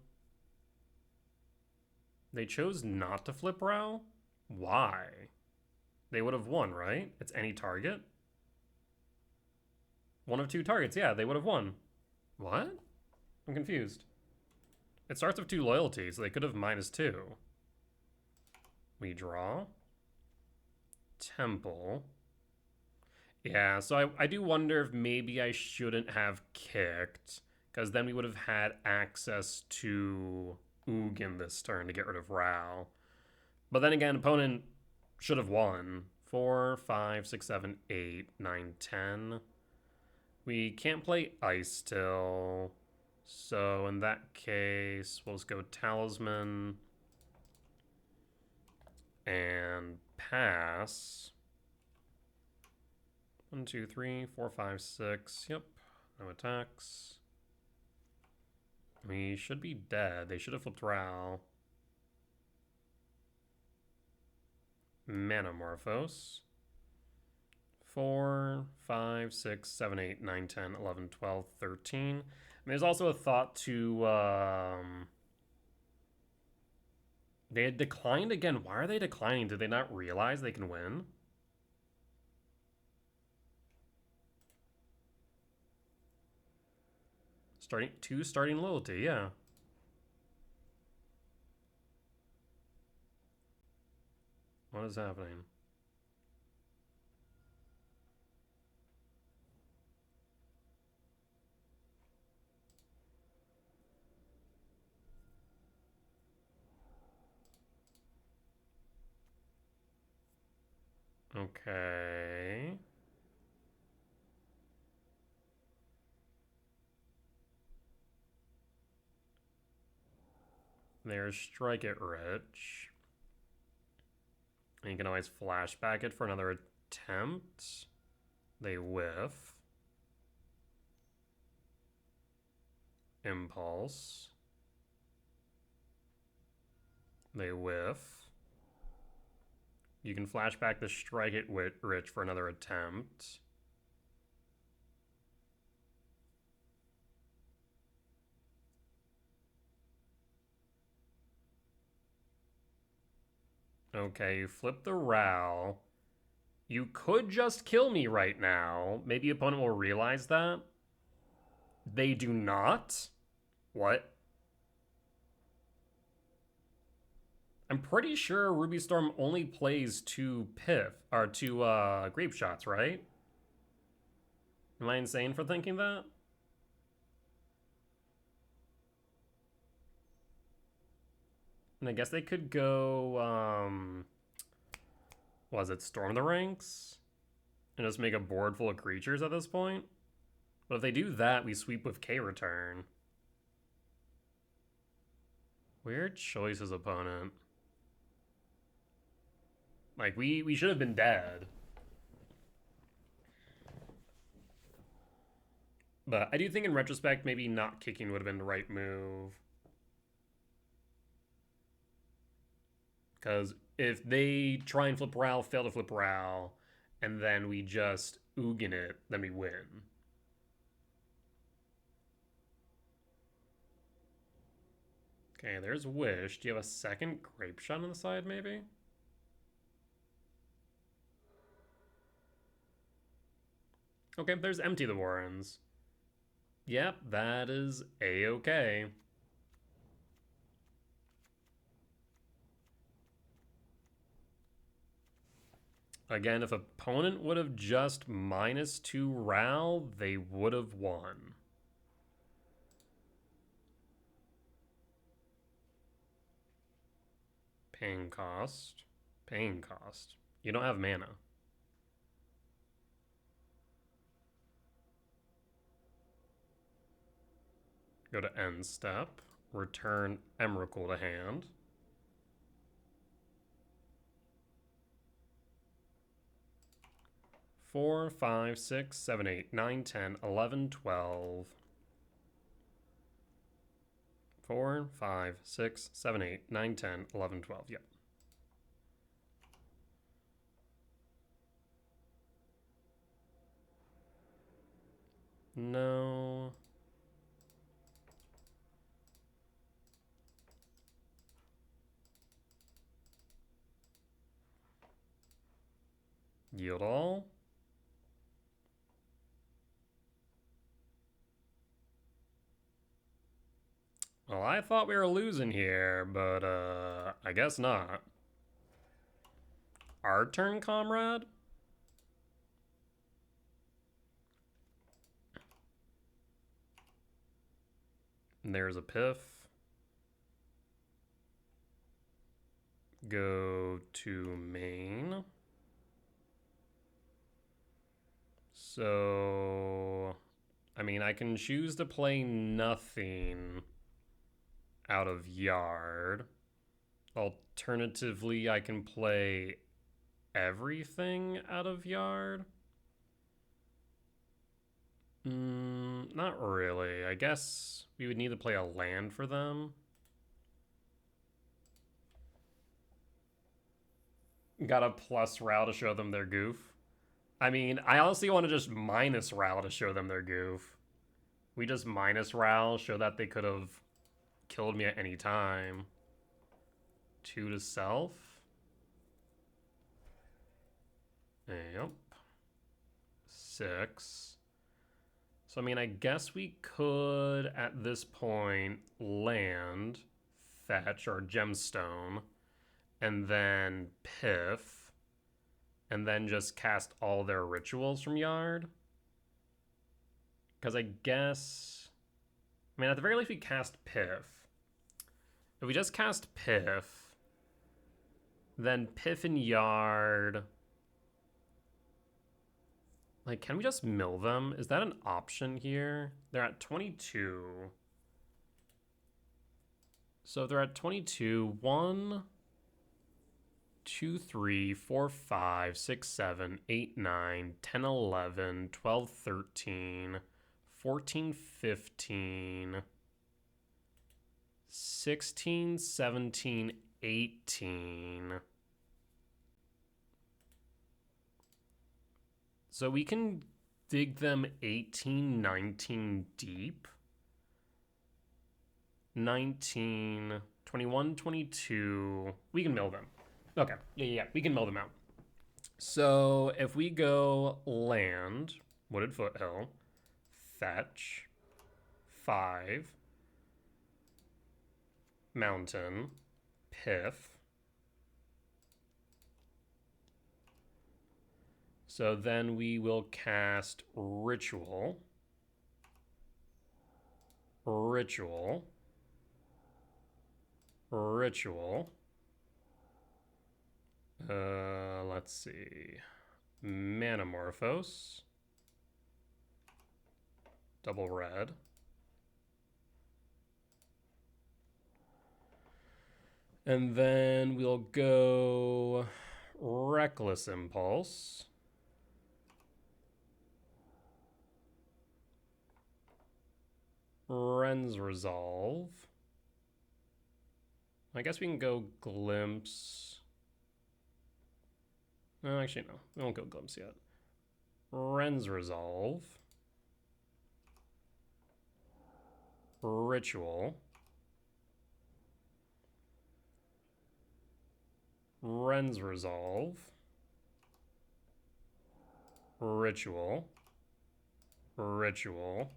They chose not to flip Ral? Why? They would have won, right? It's any target? 1 of 2 targets, yeah, they would have won. What? I'm confused. It starts with 2 loyalties, so they could have -2. We draw. Temple. Yeah, so I do wonder if maybe I shouldn't have kicked, because then we would have had access to Ugin this turn to get rid of Ral. But then again, opponent should have won. 4, 5, 6, 7, 8, 9, 10. We can't play Ice till So in that case, we'll just go Talisman and pass. 1, 2, 3, 4, 5, 6. Yep. No attacks. We should be dead. They should have flipped Ral. Manamorphose. 4, 5, 6, 7, 8, 9, 10, 11, 12, 13. I mean, there's also a thought to... They had declined again. Why are they declining? Did they not realize they can win? Starting loyalty, yeah. What is happening? Okay. There's Strike It Rich. And you can always flashback it for another attempt. They whiff. Impulse. They whiff. You can flashback the Strike It Rich for another attempt. Okay, you flip the Ral. You could just kill me right now. Maybe opponent will realize that. They do not? What? I'm pretty sure Ruby Storm only plays two grape shots, right? Am I insane for thinking that? And I guess they could go, was it Storm the Ranks? And just make a board full of creatures at this point? But if they do that, we sweep with K return. Weird choices, opponent. Like, we should have been dead. But I do think in retrospect, maybe not kicking would have been the right move. Because if they try and flip Ral, fail to flip Ral, and then we just Ugin it, then we win. Okay, there's Wish. Do you have a second Grape Shot on the side, maybe? Okay, there's Empty the Warrens. Yep, that is A-okay. Again, if opponent would have just -2 Ral, they would have won. Paying cost. Paying cost. You don't have mana. Go to end step. Return Emrakul to hand. Four, 5, 6, 7, 8, 9, 10, 11, 12. 4, 5, 6, 7, 8, 9, 10, 11, 12. Yep. No. Yield all. Well, I thought we were losing here, but I guess not. Our turn, comrade? And there's a Piff. Go to main. So I mean, I can choose to play nothing out of yard. Alternatively, I can play everything out of yard. Not really. I guess we would need to play a land for them. Got a plus Ral to show them their goof. I mean, I honestly want to just minus Ral to show them their goof. We just minus Ral, show that they could have killed me at any time. 2 to self. Yep. 6. So, I mean, I guess we could, at this point, land, fetch, or gemstone, and then piff, and then just cast all their rituals from yard. Because I guess... I mean, at the very least, we cast piff. If we just cast piff, then piff and yard... Like, can we just mill them? Is that an option here? They're at 22. So if they're at 22, 1, 2, 3, 4, 5, 6, 7, 8, 9, 10, 11, 12, 13, 14, 15, 16, 17, 18. So we can dig them 18, 19 deep. 19, 21, 22. We can mill them. Okay, yeah, we can mill them out. So if we go land, Wooded Foothill, fetch, 5, mountain, piff. So then we will cast Ritual. Ritual. Ritual. Let's see. Manamorphose. Double red. And then we'll go Reckless Impulse. Ren's Resolve. I guess we can go Glimpse. No, actually, no. We won't go Glimpse yet. Ren's Resolve. Ritual. Ren's Resolve. Ritual. Ritual.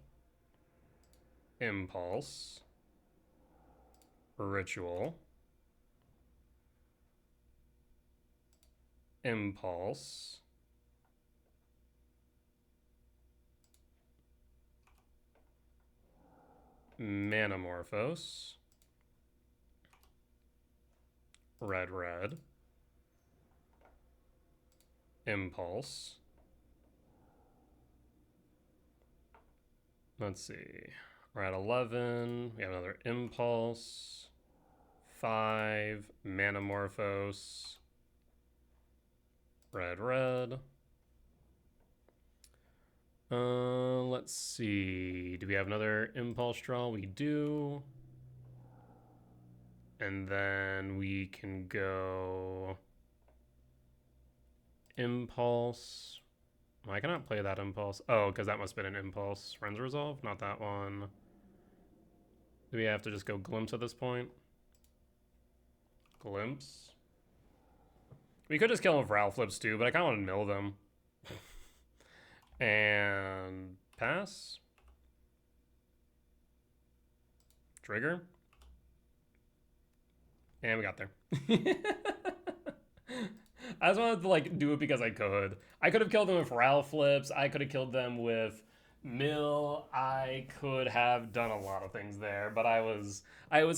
Impulse. Ritual. Impulse. Manamorphose. Red, red. Impulse. Let's see. We're at 11. We have another Impulse. 5. Manamorphose. Red, red. Let's see. Do we have another Impulse draw? We do. And then we can go Impulse. I cannot play that Impulse. Oh, because that must have been an Impulse. Ren's Resolve? Not that one. Do we have to just go Glimpse at this point? Glimpse? We could just kill them with Ral Flips too, but I kind of want to mill them. And pass. Trigger. And we got there. I just wanted to like do it because I could. I could have killed them with Ral Flips. I could have killed them with mill. I could have done a lot of things there, but I was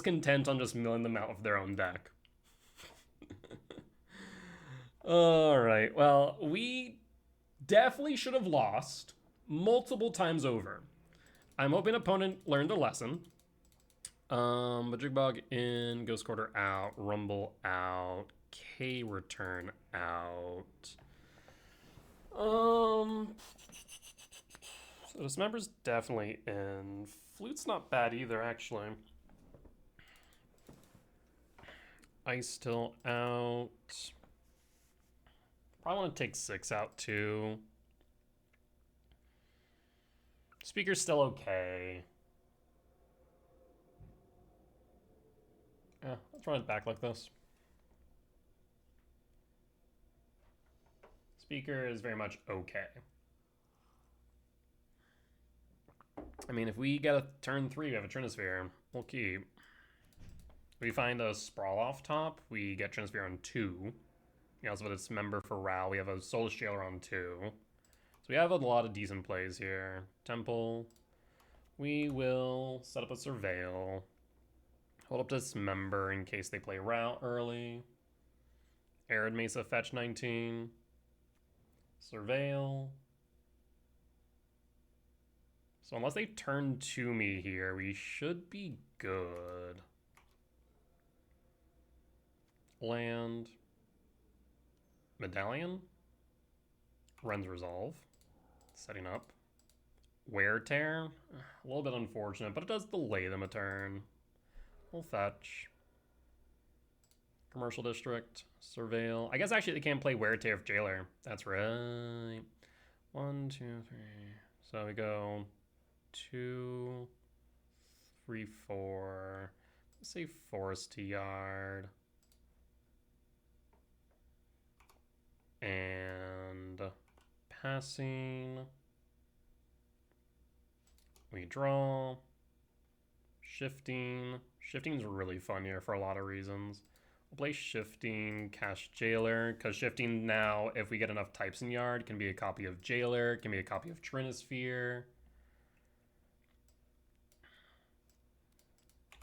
content on just milling them out of their own deck. All right. Well, we definitely should have lost multiple times over. I'm hoping opponent learned a lesson. Majigabog in, Ghost Quarter out, Rumble out, K return out. So Dismember's definitely in. Flute's not bad either, actually. Ice still out. Probably want to take 6 out too. Speaker's still okay. Yeah, let's run it back like this. Speaker is very much okay. I mean, if we get a turn 3, we have a Trinisphere, we'll keep. If we find a Sprawl off top, we get Trinisphere on 2. We also have a Dismember for Ral. We have a Soulless Jailer on 2. So we have a lot of decent plays here. Temple. We will set up a Surveil. Hold up Dismember in case they play Ral early. Arid Mesa fetch 19. Surveil. So unless they turn to me here, we should be good. Land. Medallion. Ren's Resolve. Setting up. Wear Tear. A little bit unfortunate, but it does delay them a turn. We'll fetch. Commercial District. Surveil. I guess actually they can't play Wear Tear if Jailer. That's right. 1, 2, 3. So we go 2, 3, 4. Let's say Forest to Yard. And passing. We draw. Shifting. Shifting's really fun here for a lot of reasons. We'll play Shifting, cast Jailer, because Shifting now, if we get enough types in Yard, can be a copy of Jailer, can be a copy of Trinisphere.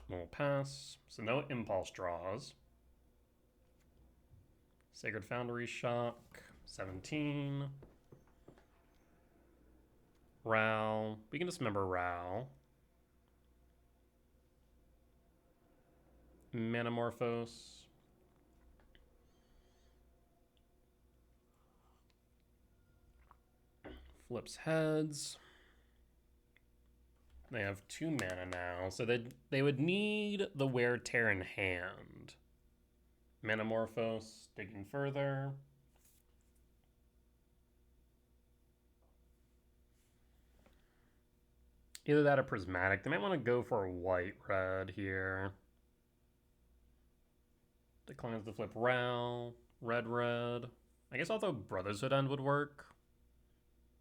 We'll pass. So no Impulse draws. Sacred Foundry Shock, 17. Ral. We can dismember Ral. Manamorphose. Flips heads. They have 2 mana now, so they would need the Wear Tear in hand. Manamorphose, digging further. Either that or Prismatic. They might want to go for a white-red here. Declines to flip Ral. Red-red. I guess although Brotherhood End would work.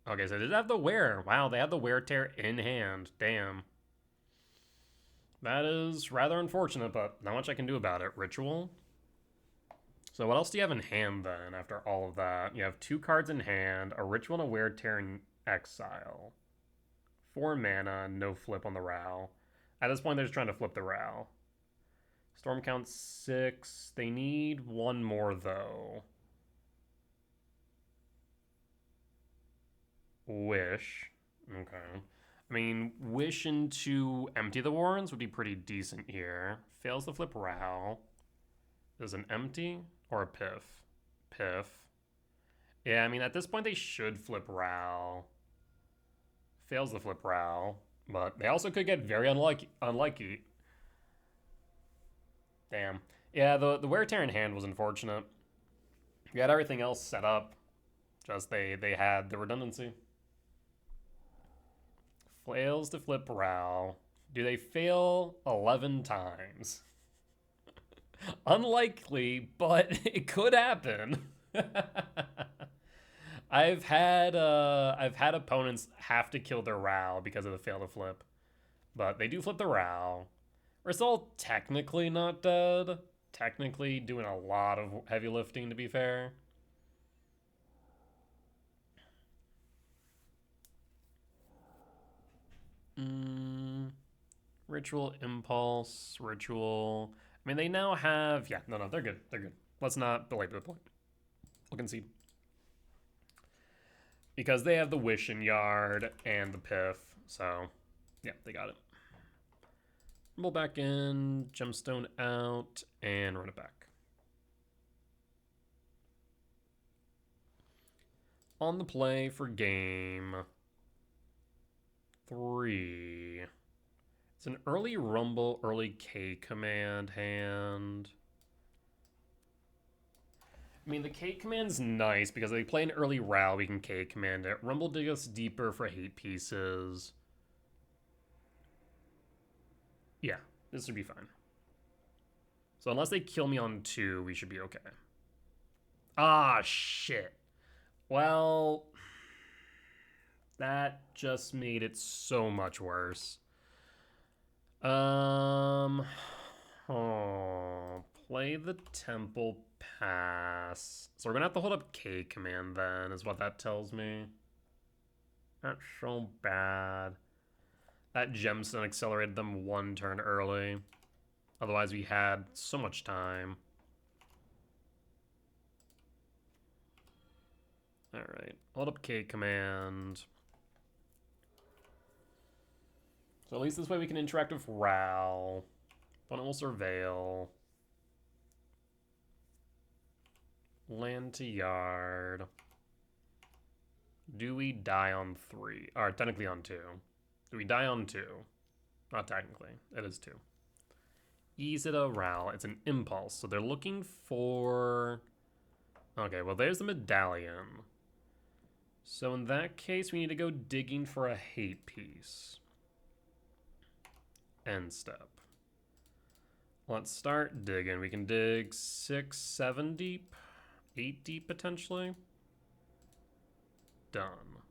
Okay, so they did have the Wear. Wow, they had the Wear Tear in hand. Damn. That is rather unfortunate, but not much I can do about it. Ritual. So what else do you have in hand then after all of that? You have 2 cards in hand, a Ritual and a Wear Tear in exile. 4 mana, no flip on the Ral. At this point, they're just trying to flip the Ral. Storm count 6. They need 1 more, though. Wish. Okay. I mean, Wish into Empty the Warrens would be pretty decent here. Fails to flip Ral. There's an Empty or a Piff. Piff. Yeah, I mean, at this point, they should flip Ral. Fails to flip Ral. But they also could get very unlucky. Damn. Yeah, the Wear Tear in hand was unfortunate. You had everything else set up. Just they had the redundancy. Fails to flip Ral. Do they fail 11 times? Unlikely, but it could happen. I've had opponents have to kill their Ral because of the fail to flip. But they do flip the Ral. We're still technically not dead. Technically doing a lot of heavy lifting, to be fair. Ritual, Impulse, Ritual. I mean, they now have... Yeah, no, they're good. They're good. Let's not belabor the point. We'll concede. Because they have the Wish in Yard and the Piff, so Yeah, they got it. Rumble back in, Gemstone out, and run it back. On the play for game 3. It's an early Rumble, early K command hand. I mean, the K command's nice because they play an early Ral, we can K command it. Rumble dig us deeper for hate pieces. Yeah, this would be fine. So unless they kill me on 2, we should be okay. Ah, shit. Well, that just made it so much worse. Oh, play the temple pass. So we're gonna have to hold up K command then, is what that tells me. Not so bad. That gemstone accelerated them 1 turn early. Otherwise we had so much time. Alright, hold up K command. So at least this way we can interact with Ral. Opponent will surveil. Land to yard. Do we die on 3? Or technically on 2. Do we die on 2? Not technically. It is 2. Ease it a Ral. It's an impulse. So they're looking for... Okay, well there's the medallion. So in that case, we need to go digging for a hate piece. End step. Let's start digging. We can dig 6, 7 deep. 8 deep potentially. Done.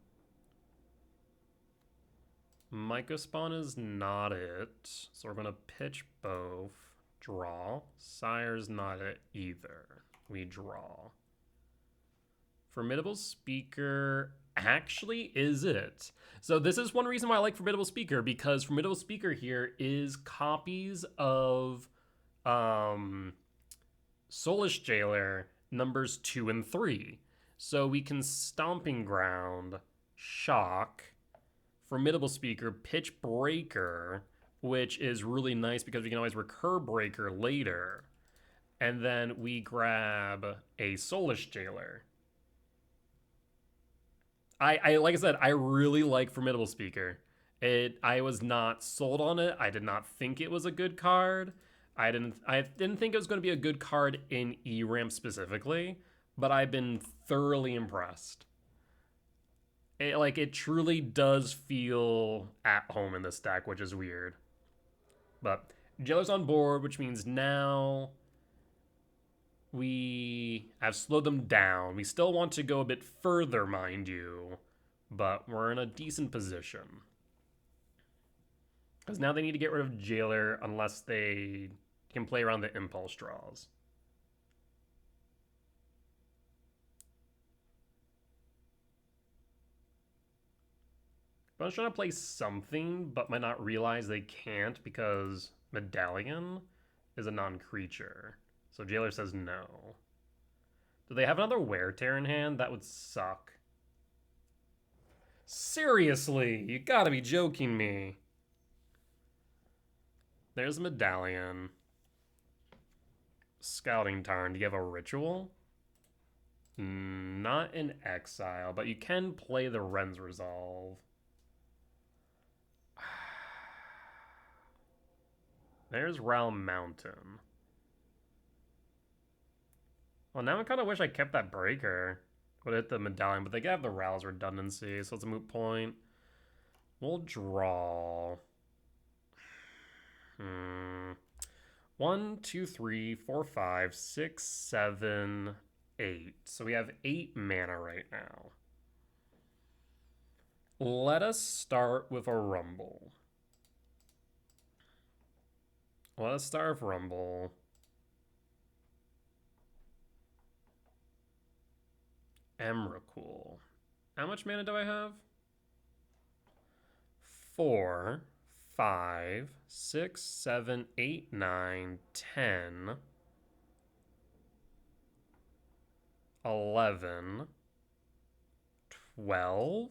Mycospawn is not it. So we're going to pitch both. Draw. Sire's not it either. We draw. Formidable Speaker actually is it. So this is one reason why I like Formidable Speaker, because Formidable Speaker here is copies of Soulish Jailer numbers 2 and 3. So we can Stomping Ground, Shock, Formidable Speaker, Pitch Breaker, which is really nice because we can always recur Breaker later. And then we grab a Soulish Jailer. I like I said, I really like Formidable Speaker. I was not sold on it. I did not think it was a good card. I didn't think it was going to be a good card in E-Ramp specifically, but I've been thoroughly impressed. It truly does feel at home in this deck, which is weird. But Jailer's on board, which means now we have slowed them down. We still want to go a bit further, mind you, but we're in a decent position. Because now they need to get rid of Jailer unless they can play around the impulse draws. But I was trying to play something, but might not realize they can't because Medallion is a non-creature. So Jailer says no. Do they have another Wear Tear in hand? That would suck. Seriously, you gotta be joking me. There's Medallion. Scouting Tarn. Do you have a ritual? Not in exile, but you can play the Ren's Resolve. There's Ral Mountain. Well, now I kind of wish I kept that breaker. Would hit the medallion, but they have the Ral's redundancy, so it's a moot point. We'll draw. 1, 2, 3, 4, 5, 6, 7, 8. So we have 8 mana right now. Let us start with a Rumble. Let us start with Rumble. Emrakul. How much mana do I have? 4, 5, 6, 7, 8, 9, 10, 11, 12.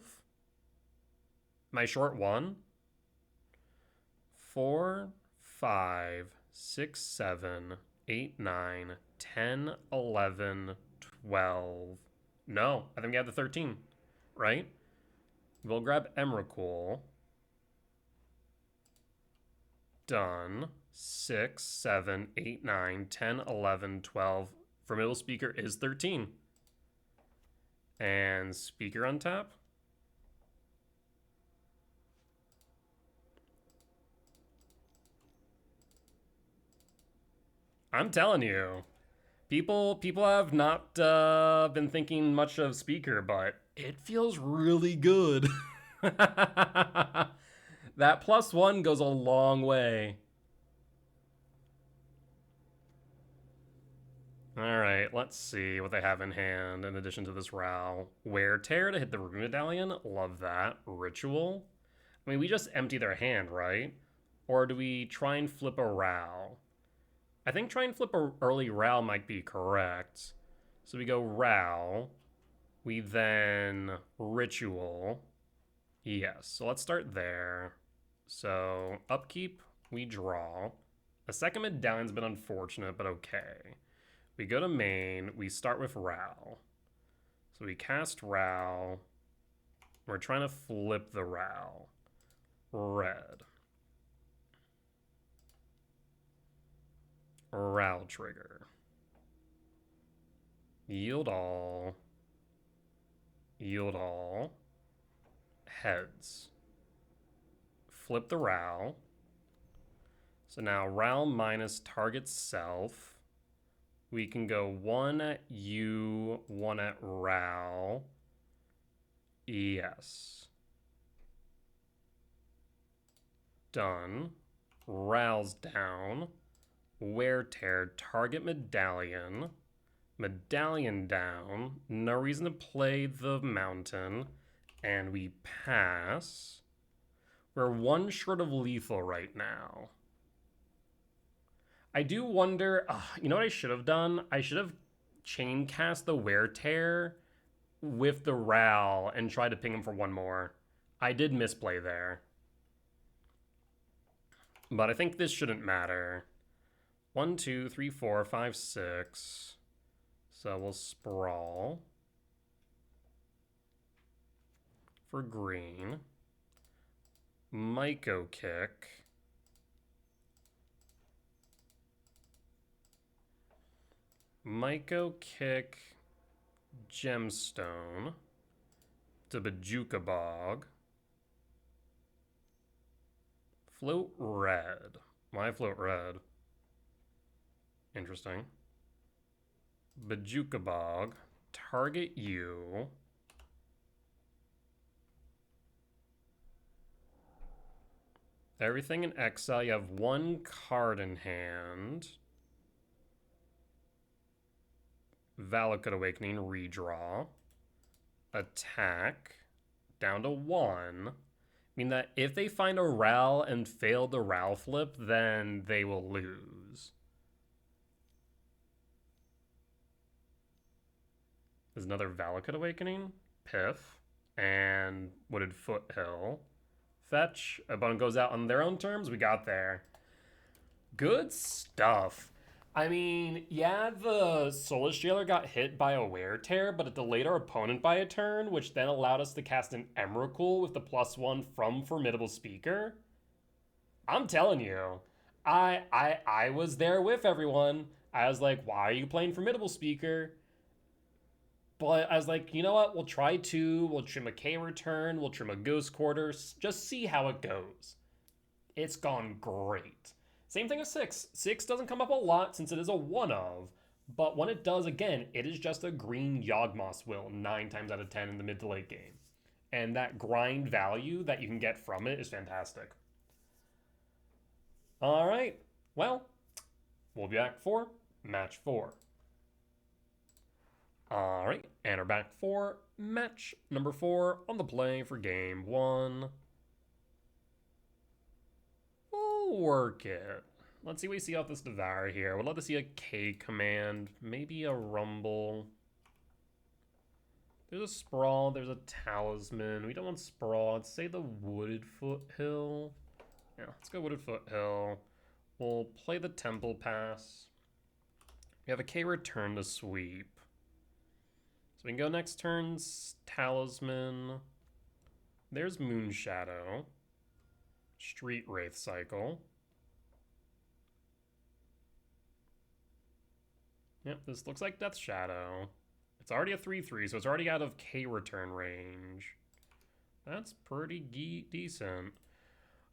Am I short 1? 4, 5, 6, 7, 8, 9, 10, 11, 12. No, I think we have the 13, right? We'll grab Emrakul. Done. 6, 7, 8, 9, 10, 11, 12. Formidable Speaker is 13. And Speaker on tap. I'm telling you, people have not been thinking much of Speaker, but it feels really good. That +1 goes a long way. Alright, let's see what they have in hand in addition to this Row. Wear Tear to hit the Rune Medallion. Love that. Ritual. I mean, we just empty their hand, right? Or do we try and flip a Row? I think try and flip a early Row might be correct. So we go Row. We then Ritual. Yes, so let's start there. So upkeep, we draw. A second Medallion's been unfortunate, but okay. We go to main, we start with Row. So we cast Row. We're trying to flip the Row. Red. Row trigger. Yield all. Yield all. Heads. Flip the Row. So now Row minus target self. We can go 1 at you, 1 at Row. Yes. Done. Row's down. Wear Tear, target Medallion. Medallion down. No reason to play the Mountain. And we pass. We're one short of lethal right now. I do wonder, you know what I should have done? I should have chain cast the Wear Tear with the Ral and tried to ping him for one more. I did misplay there. But I think this shouldn't matter. 1, 2, 3, 4, 5, 6. So we'll sprawl. For green. Myco Kick. Myco Kick, Gemstone, to Bajuka Bog. Float red. Why float red? Interesting. Bajuka Bog, target you. Everything in exile, you have one card in hand. Valakut Awakening, redraw. Attack. Down to 1. I mean that if they find a Ral and fail the Ral flip, then they will lose. There's another Valakut Awakening. Piff. And Wooded Foothill. Fetch. Opponent goes out on their own terms. We got there. Good stuff. I mean, yeah, the Soulless Jailer got hit by a Wear Tear, but it delayed our opponent by a turn, which then allowed us to cast an Emrakul with the +1 from Formidable Speaker. I'm telling you, I was there with everyone. I was like, why are you playing Formidable Speaker? But I was like, you know what? We'll try 2. We'll trim a K return. We'll trim a Ghost Quarter. Just see how it goes. It's gone great. Same thing as 6. 6 doesn't come up a lot since it is a 1 of, but when it does, again, it is just a green Yawgmoth's Will 9 times out of 10 in the mid to late game. And that grind value that you can get from it is fantastic. All right, well, we'll be back for match 4. All right, and we're back for match number 4 on the play for game 1. We'll work it. Let's see what we see off this Devour here. Would love to see a K command, maybe a Rumble. There's a Sprawl, there's a Talisman. We don't want Sprawl. Let's say the Wooded Foothill. Yeah, let's go Wooded Foothill. We'll play the Temple Pass. We have a K return to sweep. So we can go next turn's Talisman. There's Moonshadow. Street Wraith cycle. Yep, this looks like Death Shadow. It's already a 3/3, so it's already out of K return range. That's pretty decent.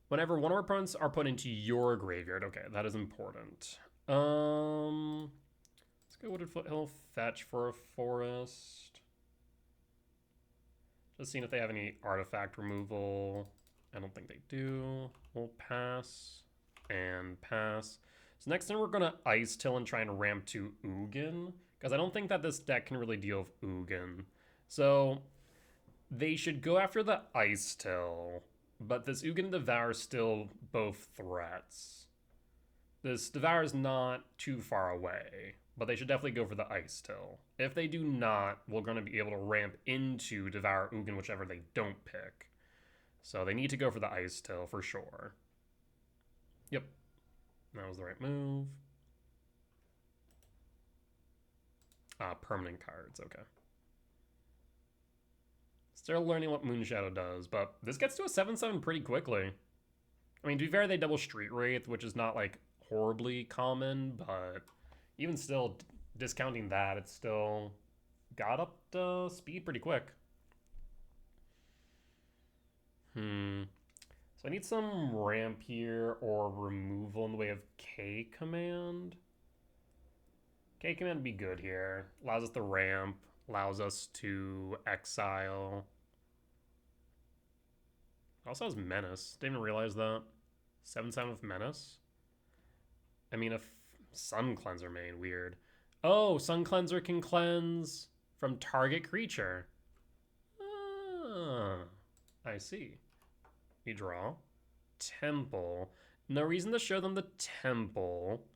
Whenever one of our opponents are put into your graveyard, okay, that is important. Let's go Wooded Foothill, fetch for a forest. Just seeing if they have any artifact removal. I don't think they do. We'll pass and pass. So next turn we're going to Ice Till and try and ramp to Ugin, because I don't think that this deck can really deal with Ugin. So they should go after the Ice Till, but this Ugin Devour is still both threats. This Devour is not too far away, but they should definitely go for the Ice Till. If they do not, we're going to be able to ramp into Devour Ugin, whichever they don't pick. So they need to go for the Ice Till for sure. Yep. That was the right move. Permanent cards, okay. Still learning what Moonshadow does, but this gets to a 7/7 pretty quickly. I mean, to be fair, they double Street Wraith, which is not, like, horribly common, but even still, discounting that, it's still got up to speed pretty quick. So I need some ramp here or removal in the way of K Command. K Command would be good here. Allows us to ramp, allows us to exile. Also has Menace. Didn't even realize that. 7/7 with Menace. I mean, a Sun Cleanser main, weird. Oh, Sun Cleanser can cleanse from target creature. Ah, I see. We draw. Temple. No reason to show them the Temple.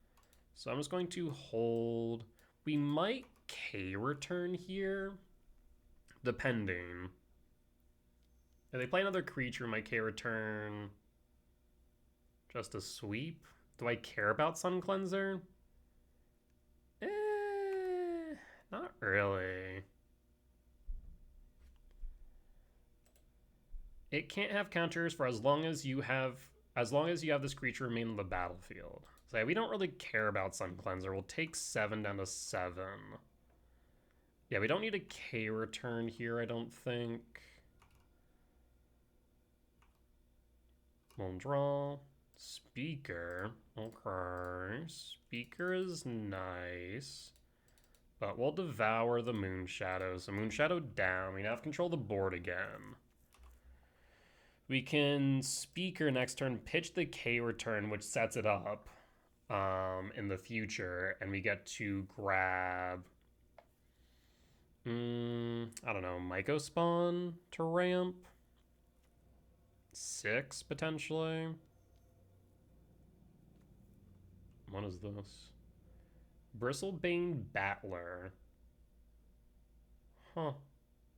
So I'm just going to hold. We might K return here, depending. If they play another creature, might K return just a sweep. Do I care about Sun Cleanser? Not really. It can't have counters for as long as you have this creature remain on the battlefield. So yeah, we don't really care about Sun Cleanser. We'll take 7 down to 7. Yeah, we don't need a K return here, I don't think. We'll draw. Speaker. Okay. Speaker is nice. But we'll devour the Moonshadow. So Moonshadow down. We now have control of the board again. We can Speaker next turn, pitch the K return, which sets it up in the future, and we get to grab, I don't know, Myco Spawn to ramp? 6, potentially? What is this? Bristlebane Battler. Huh.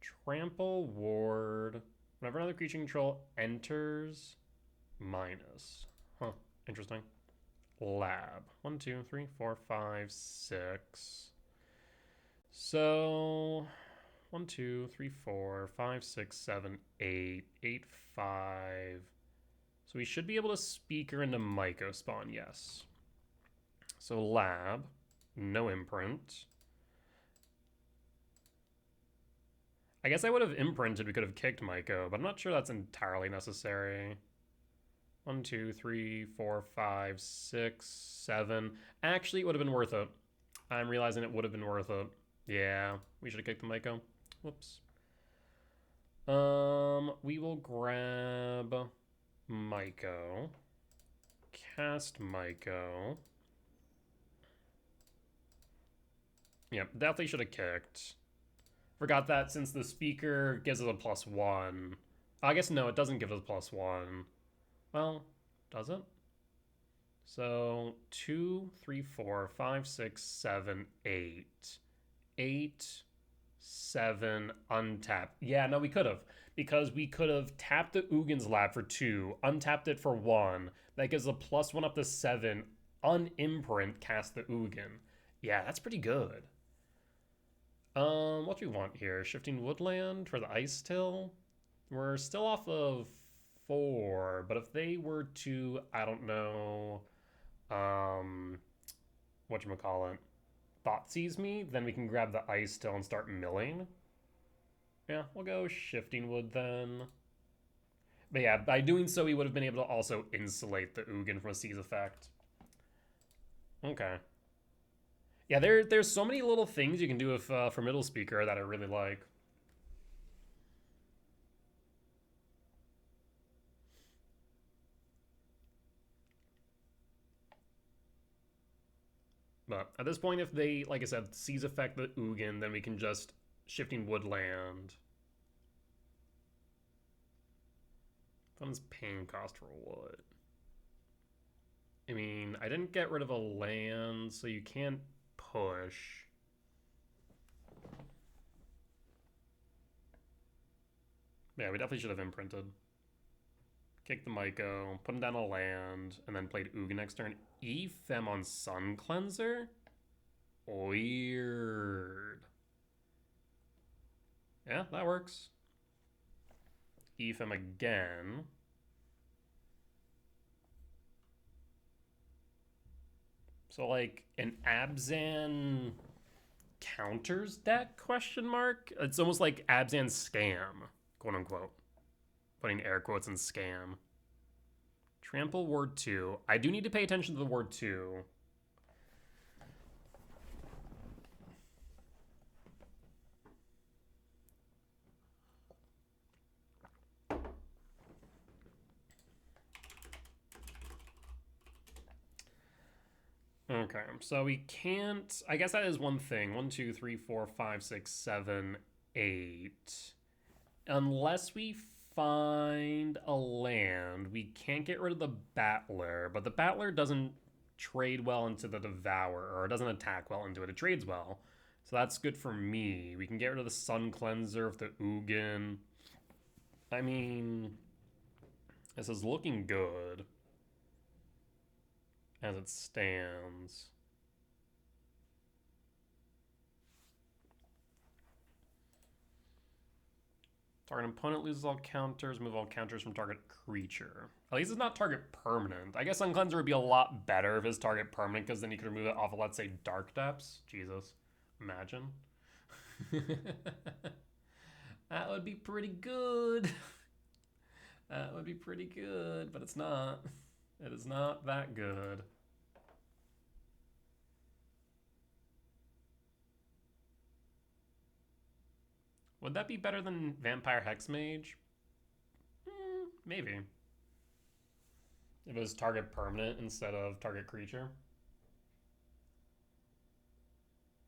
Trample Ward. Whenever another creature control enters, minus. Huh. Interesting. Lab. 1, 2, 3, 4, 5, 6. So 1, 2, 3, 4, 5, 6, 7, 8. 8, 5. So we should be able to Speaker into Myco Spawn, yes. So Lab. No imprint. I guess I would have imprinted. We could have kicked Myco, but I'm not sure that's entirely necessary. 1, 2, 3, 4, 5, 6, 7. Actually, it would have been worth it. I'm realizing it would have been worth it. Yeah, we should have kicked the Myco. Whoops. We will grab Myco. Cast Myco. Yep, definitely should have kicked. Forgot that since the Speaker gives us a +1. I guess no, it doesn't give us +1. Well, does it? So 2, 3, 4, 5, 6, 7, 8. 8, 7 untapped. Yeah, no, we could have. Because we could have tapped the Ugin's Lab for 2, untapped it for 1. That gives a +1 up to 7. Unimprint, cast the Ugin. Yeah, that's pretty good. What do we want here? Shifting Woodland for the Ice Till? We're still off of 4, but if they were to, I don't know, whatchamacallit, Thoughtseize me, then we can grab the Ice Till and start milling. Yeah, we'll go Shifting Wood then. But yeah, by doing so, we would have been able to also insulate the Ugin from a Seize effect. Okay. Yeah, there's so many little things you can do with for Middle Speaker that I really like. But at this point, if they, like I said, Seize effect the Ugin, then we can just Shifting Woodland. What is paying cost for what? I mean, I didn't get rid of a land, so you can't push. Yeah, we definitely should have imprinted. Kick the Myco, put him down a land, and then played Ugin next turn. E-Fem on Sun Cleanser? Weird. Yeah, that works. E-Fem again. So like an Abzan counters deck, question mark? It's almost like Abzan scam, quote unquote. Putting air quotes in scam. Trample word 2. I do need to pay attention to the word 2. Okay, so we can't. I guess that is one thing. 1, 2, 3, 4, 5, 6, 7, 8. Unless we find a land, we can't get rid of the Battler, but the Battler doesn't trade well into the Devourer, or it doesn't attack well into it. It trades well, so that's good for me. We can get rid of the Sun Cleanser with the Ugin. I mean, this is looking good as it stands. Target opponent loses all counters, move all counters from target creature. At least it's not target permanent. I guess Sun Cleanser would be a lot better if it's target permanent, because then you could remove it off of, let's say, Dark Depths. Jesus. Imagine. That would be pretty good. That would be pretty good, but it's not. It is not that good. Would that be better than Vampire Hexmage? Maybe. If it was target permanent instead of target creature.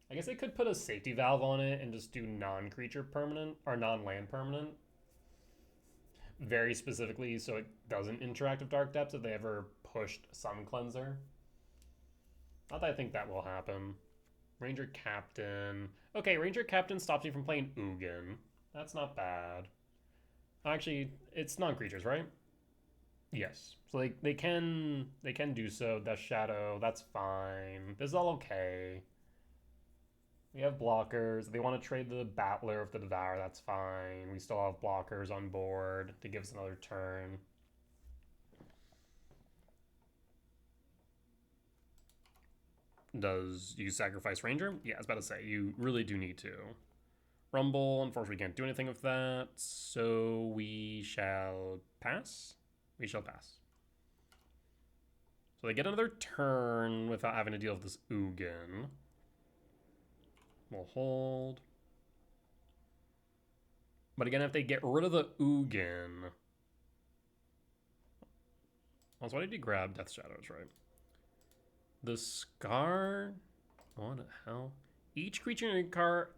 I guess they could put a safety valve on it and just do non-creature permanent, or non-land permanent. Very specifically so it doesn't interact with Dark Depths if they ever pushed Sun Cleanser. Not that I think that will happen. Ranger Captain. Okay, Ranger Captain stops me from playing Ugin. That's not bad. Actually, it's non-creatures, right? Yes. So they can do so. Death Shadow, that's fine. This is all okay. We have blockers. If they want to trade the Battler with the Devour, that's fine. We still have blockers on board to give us another turn. Does you sacrifice Ranger? Yeah, I was about to say, you really do need to. Rumble, unfortunately, we can't do anything with that, so we shall pass. We shall pass. So they get another turn without having to deal with this Ugin. We'll hold. But again, if they get rid of the Ugin... Also, why did you grab Death Shadows, right? The Scar... What the hell? Each creature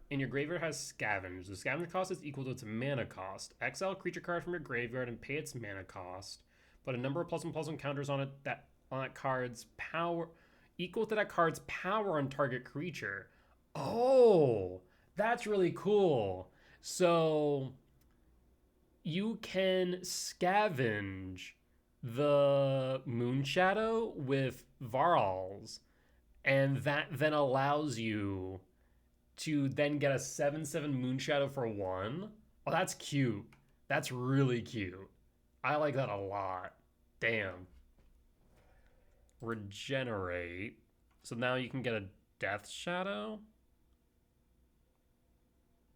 in your graveyard has Scavenge. The Scavenge cost is equal to its mana cost. Exile a creature card from your graveyard and pay its mana cost. Put a number of +1/+1 counters on it on that card's power... equal to that card's power on target creature. Oh! That's really cool. So you can scavenge the moon shadow with Varls, and that then allows you to then get a 7/7 moon shadow for one. Oh, that's cute. That's really cute. I like that a lot. Damn. Regenerate. So now you can get a death shadow.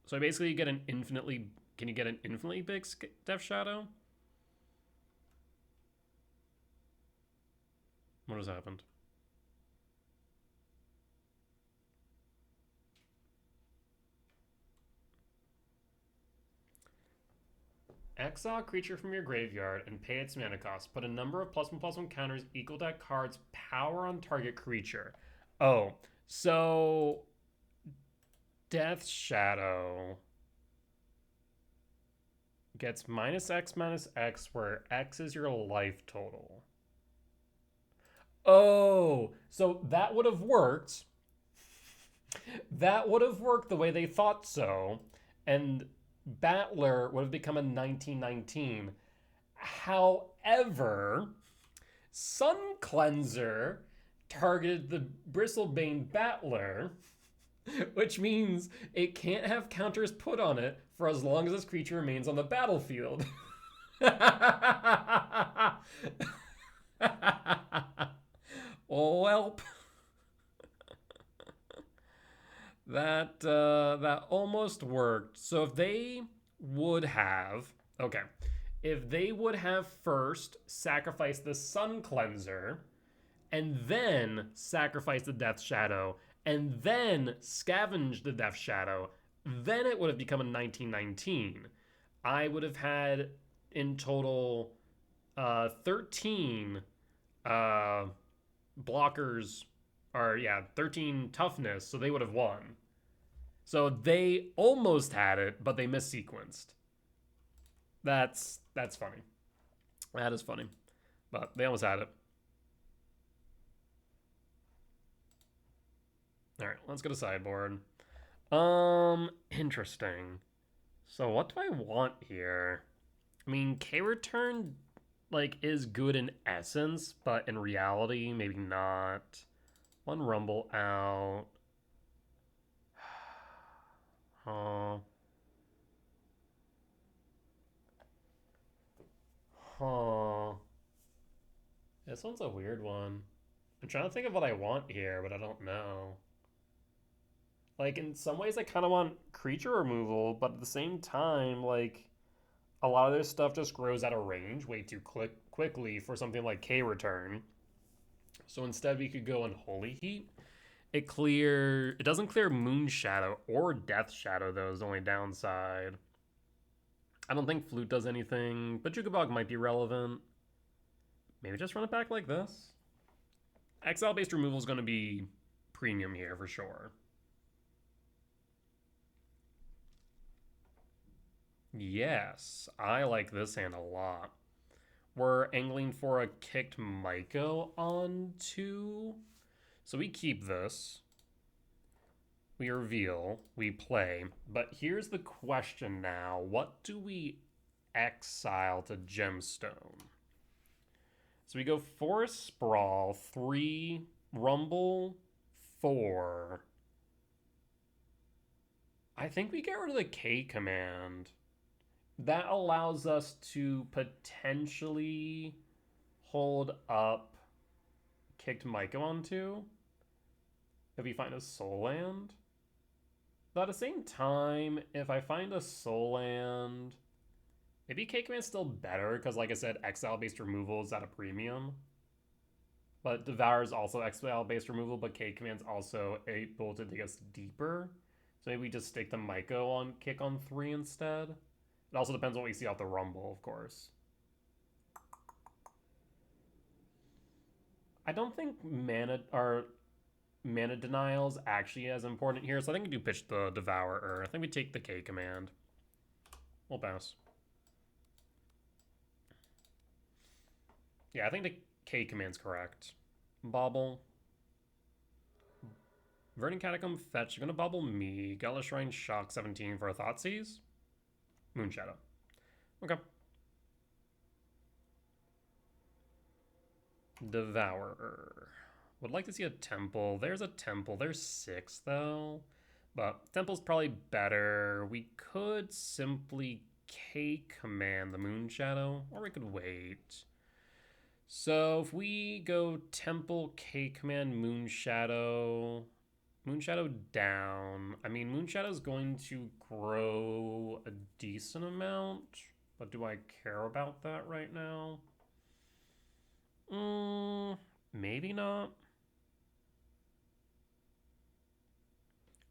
So basically you get an infinitely... Can you get an infinitely big death shadow? What has happened? Exile a creature from your graveyard and pay its mana cost. Put a number of +1/+1 counters equal to that card's power on target creature. Oh, so Death Shadow gets -X/-X, where X is your life total. Oh, so that would have worked. That would have worked the way they thought so. And Battler would have become a 1919. However, Sun Cleanser targeted the Bristlebane Battler, which means it can't have counters put on it for as long as this creature remains on the battlefield. Welp. That almost worked. So if they would have, okay, if they would have first sacrificed the Sun Cleanser and then sacrificed the Death Shadow and then scavenged the Death Shadow, then it would have become a 1919. I would have had in total 13 blockers, or yeah, 13 toughness, so they would have won. So they almost had it, but they missequenced. That's funny. That is funny. But they almost had it. Alright, let's go to sideboard. Interesting. So what do I want here? I mean, K-Return, like, is good in essence, but in reality, maybe not. One Rumble out. Huh. Huh. This one's a weird one. I'm trying to think of what I want here, but I don't know. Like, in some ways, I kind of want creature removal, but at the same time, like, a lot of this stuff just grows out of range way too quickly for something like K-Return. So instead, we could go in Holy Heat. It doesn't clear Moon Shadow or Death Shadow, though, is the only downside. I don't think Flute does anything, but Jukabog might be relevant. Maybe just run it back like this. Exile-based removal is going to be premium here for sure. Yes, I like this hand a lot. We're angling for a kicked Maiko on 2. So we keep this. We reveal, we play. But here's the question now. What do we exile to Gemstone? So we go Forest Sprawl, 3, Rumble, 4. I think we get rid of the K command. That allows us to potentially hold up kicked Maiko on 2 if we find a soul land. But at the same time, if I find a soul land, maybe K command's still better because, like I said, exile-based removal is at a premium. But Devour is also exile-based removal, but K command's also able to take us deeper. So maybe we just stick the Maiko on kick on 3 instead. It also depends on what we see off the Rumble, of course. I don't think mana denial is actually as important here, so I think we do pitch the Devourer. I think we take the K command. We'll bounce. Yeah, I think the K command's correct. Bobble. Verdant Catacomb, fetch. You're gonna bubble me. Gala Shrine, shock 17 for a Thoughtseize. Moonshadow. Okay. Devourer. Would like to see a temple. There's a temple. There's 6 though. But temple's probably better. We could simply K-command the Moonshadow, or we could wait. So if we go temple, K-command, Moonshadow down. I mean, Moonshadow's going to grow a decent amount, but do I care about that right now? Maybe not.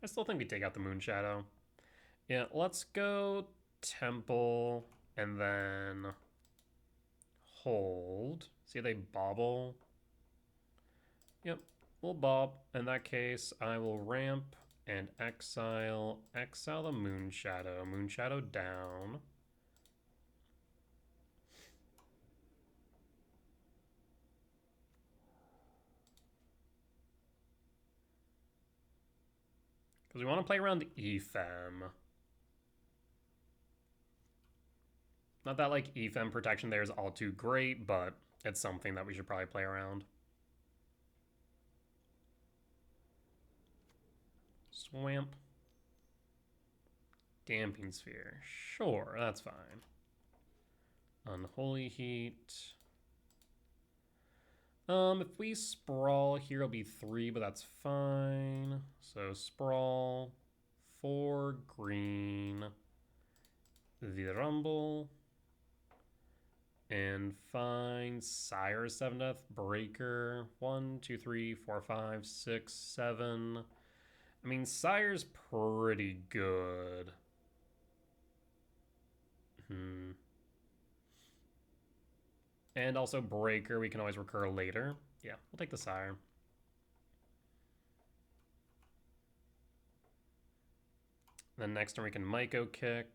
I still think we take out the Moonshadow. Yeah, let's go temple and then hold. See, they bobble. Yep, we'll bob. In that case, I will ramp and exile the Moonshadow. Moonshadow down. Because we want to play around EFEM. Not that, like, EFEM protection there is all too great, but it's something that we should probably play around. Swamp. Damping Sphere. Sure, that's fine. Unholy Heat. If we sprawl here, it'll be 3, but that's fine. So sprawl, 4 green, the Rumble, and find Sire 7 Death, Breaker, 1, 2, 3, 4, 5, 6, 7. I mean, Sire's pretty good. And also Breaker, we can always recur later. Yeah, we'll take the Sire. Then next turn we can Myco kick.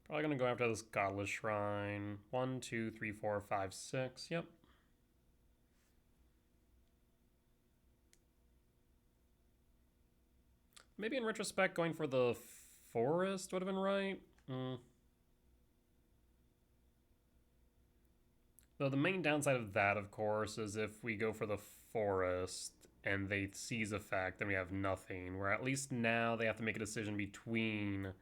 Probably gonna go after this Godless Shrine. 1, 2, 3, 4, 5, 6. Yep. Maybe in retrospect, going for the forest would have been right. Though the main downside of that, of course, is if we go for the forest and they seize effect, then we have nothing. Where at least now they have to make a decision between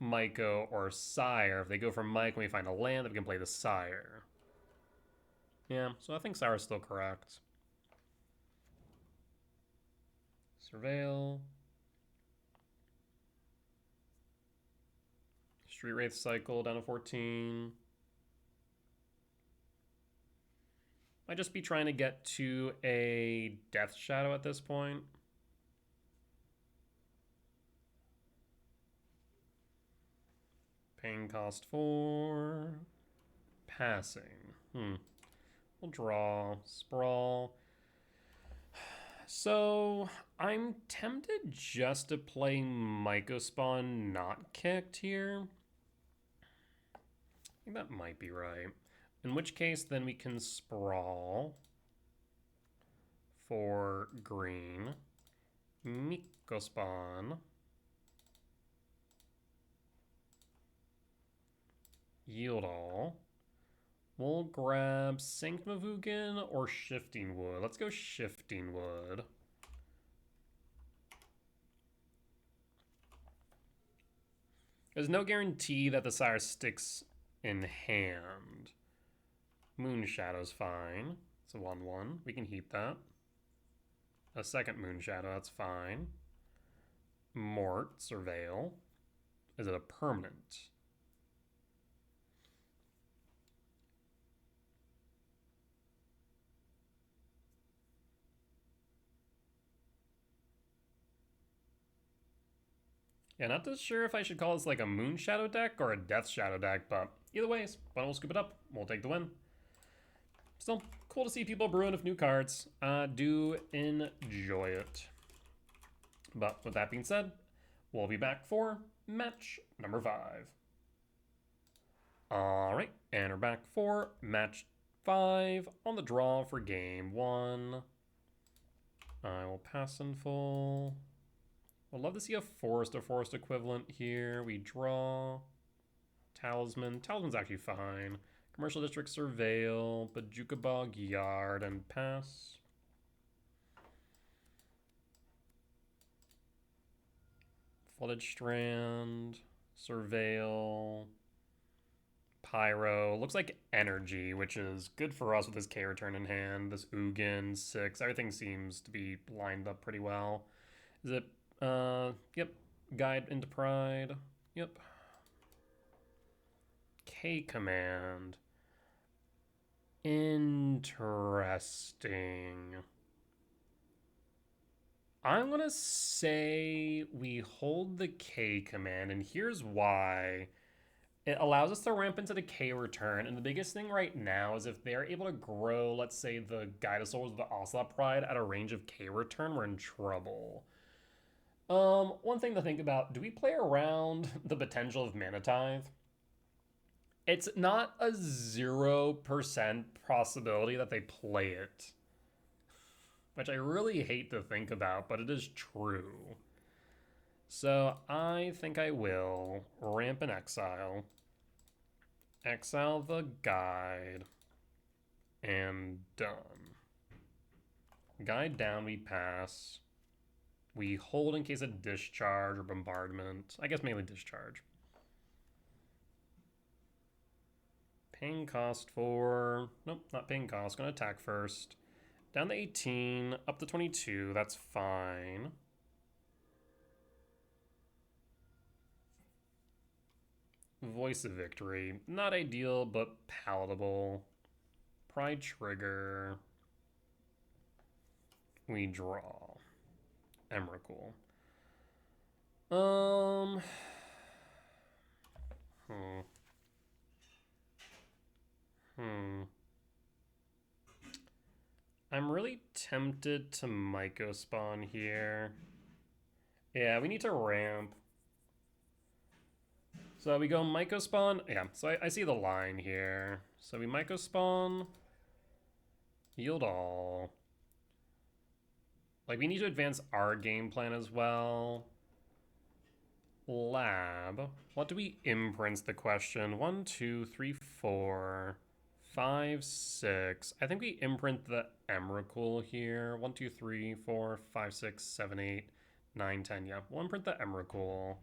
Myco or Sire. If they go for Myco and we find a land, then we can play the Sire. Yeah, so I think Sire is still correct. Surveil. Street Wraith cycle down to 14. Might just be trying to get to a Death Shadow at this point. Pain cost 4. Passing. We'll draw. Sprawl. So I'm tempted just to play Myco Spawn not kicked here. I think that might be right. In which case, then we can sprawl for green. Myco Spawn. Yield all. We'll grab Sanctum of Ugin or Shifting Wood. Let's go Shifting Wood. There's no guarantee that the Sire sticks in hand. Moonshadow's fine. It's a 1/1. We can heat that. A second Moonshadow, that's fine. Mort, Surveil. Is it a permanent? Yeah, not too sure if I should call this like a Moonshadow deck or a Death Shadow deck, but either way, we'll scoop it up. We'll take the win. Still, cool to see people brewing with new cards. Do enjoy it. But with that being said, we'll be back for match number 5. All right, and we're back for match 5 on the draw for game 1. I will pass in full. I'd love to see a forest equivalent here. We draw. Talisman. Talisman's actually fine. Commercial District Surveil, Bajuka Bog Yard, and pass. Flooded Strand, Surveil, Pyro. Looks like Energy, which is good for us with this K return in hand. This Ugin, 6. Everything seems to be lined up pretty well. Is it, yep. Guide into Pride. Yep. K command. Interesting. I'm gonna say we hold the K command, and here's why. It allows us to ramp into the K return, and the biggest thing right now is if they're able to grow, let's say, the Gydasaurs with the Ocelot Pride at a range of K return, we're in trouble. One thing to think about, do we play around the potential of Mana Tithe? It's not a 0% possibility that they play it, which I really hate to think about, but it is true. So I think I will ramp and exile the guide, and done. Guide down, we pass. We hold in case of discharge or bombardment. I guess mainly discharge. Paying cost for... Nope, not paying cost. Gonna attack first. Down to 18, up to 22. That's fine. Voice of Victory. Not ideal, but palatable. Pride Trigger. We draw. Emrakul. I'm really tempted to Myco spawn here. Yeah, we need to ramp. So we go Myco spawn. Yeah, so I see the line here. So we Myco spawn. Yield all. Like, we need to advance our game plan as well. Lab. What do we imprints the question? 1, 2, 3, 4, 5, 6. I think we imprint the Emrakul here. 1, 2, 3, 4, 5, 6, 7, 8, 9, 10. Yeah, we'll imprint the Emrakul.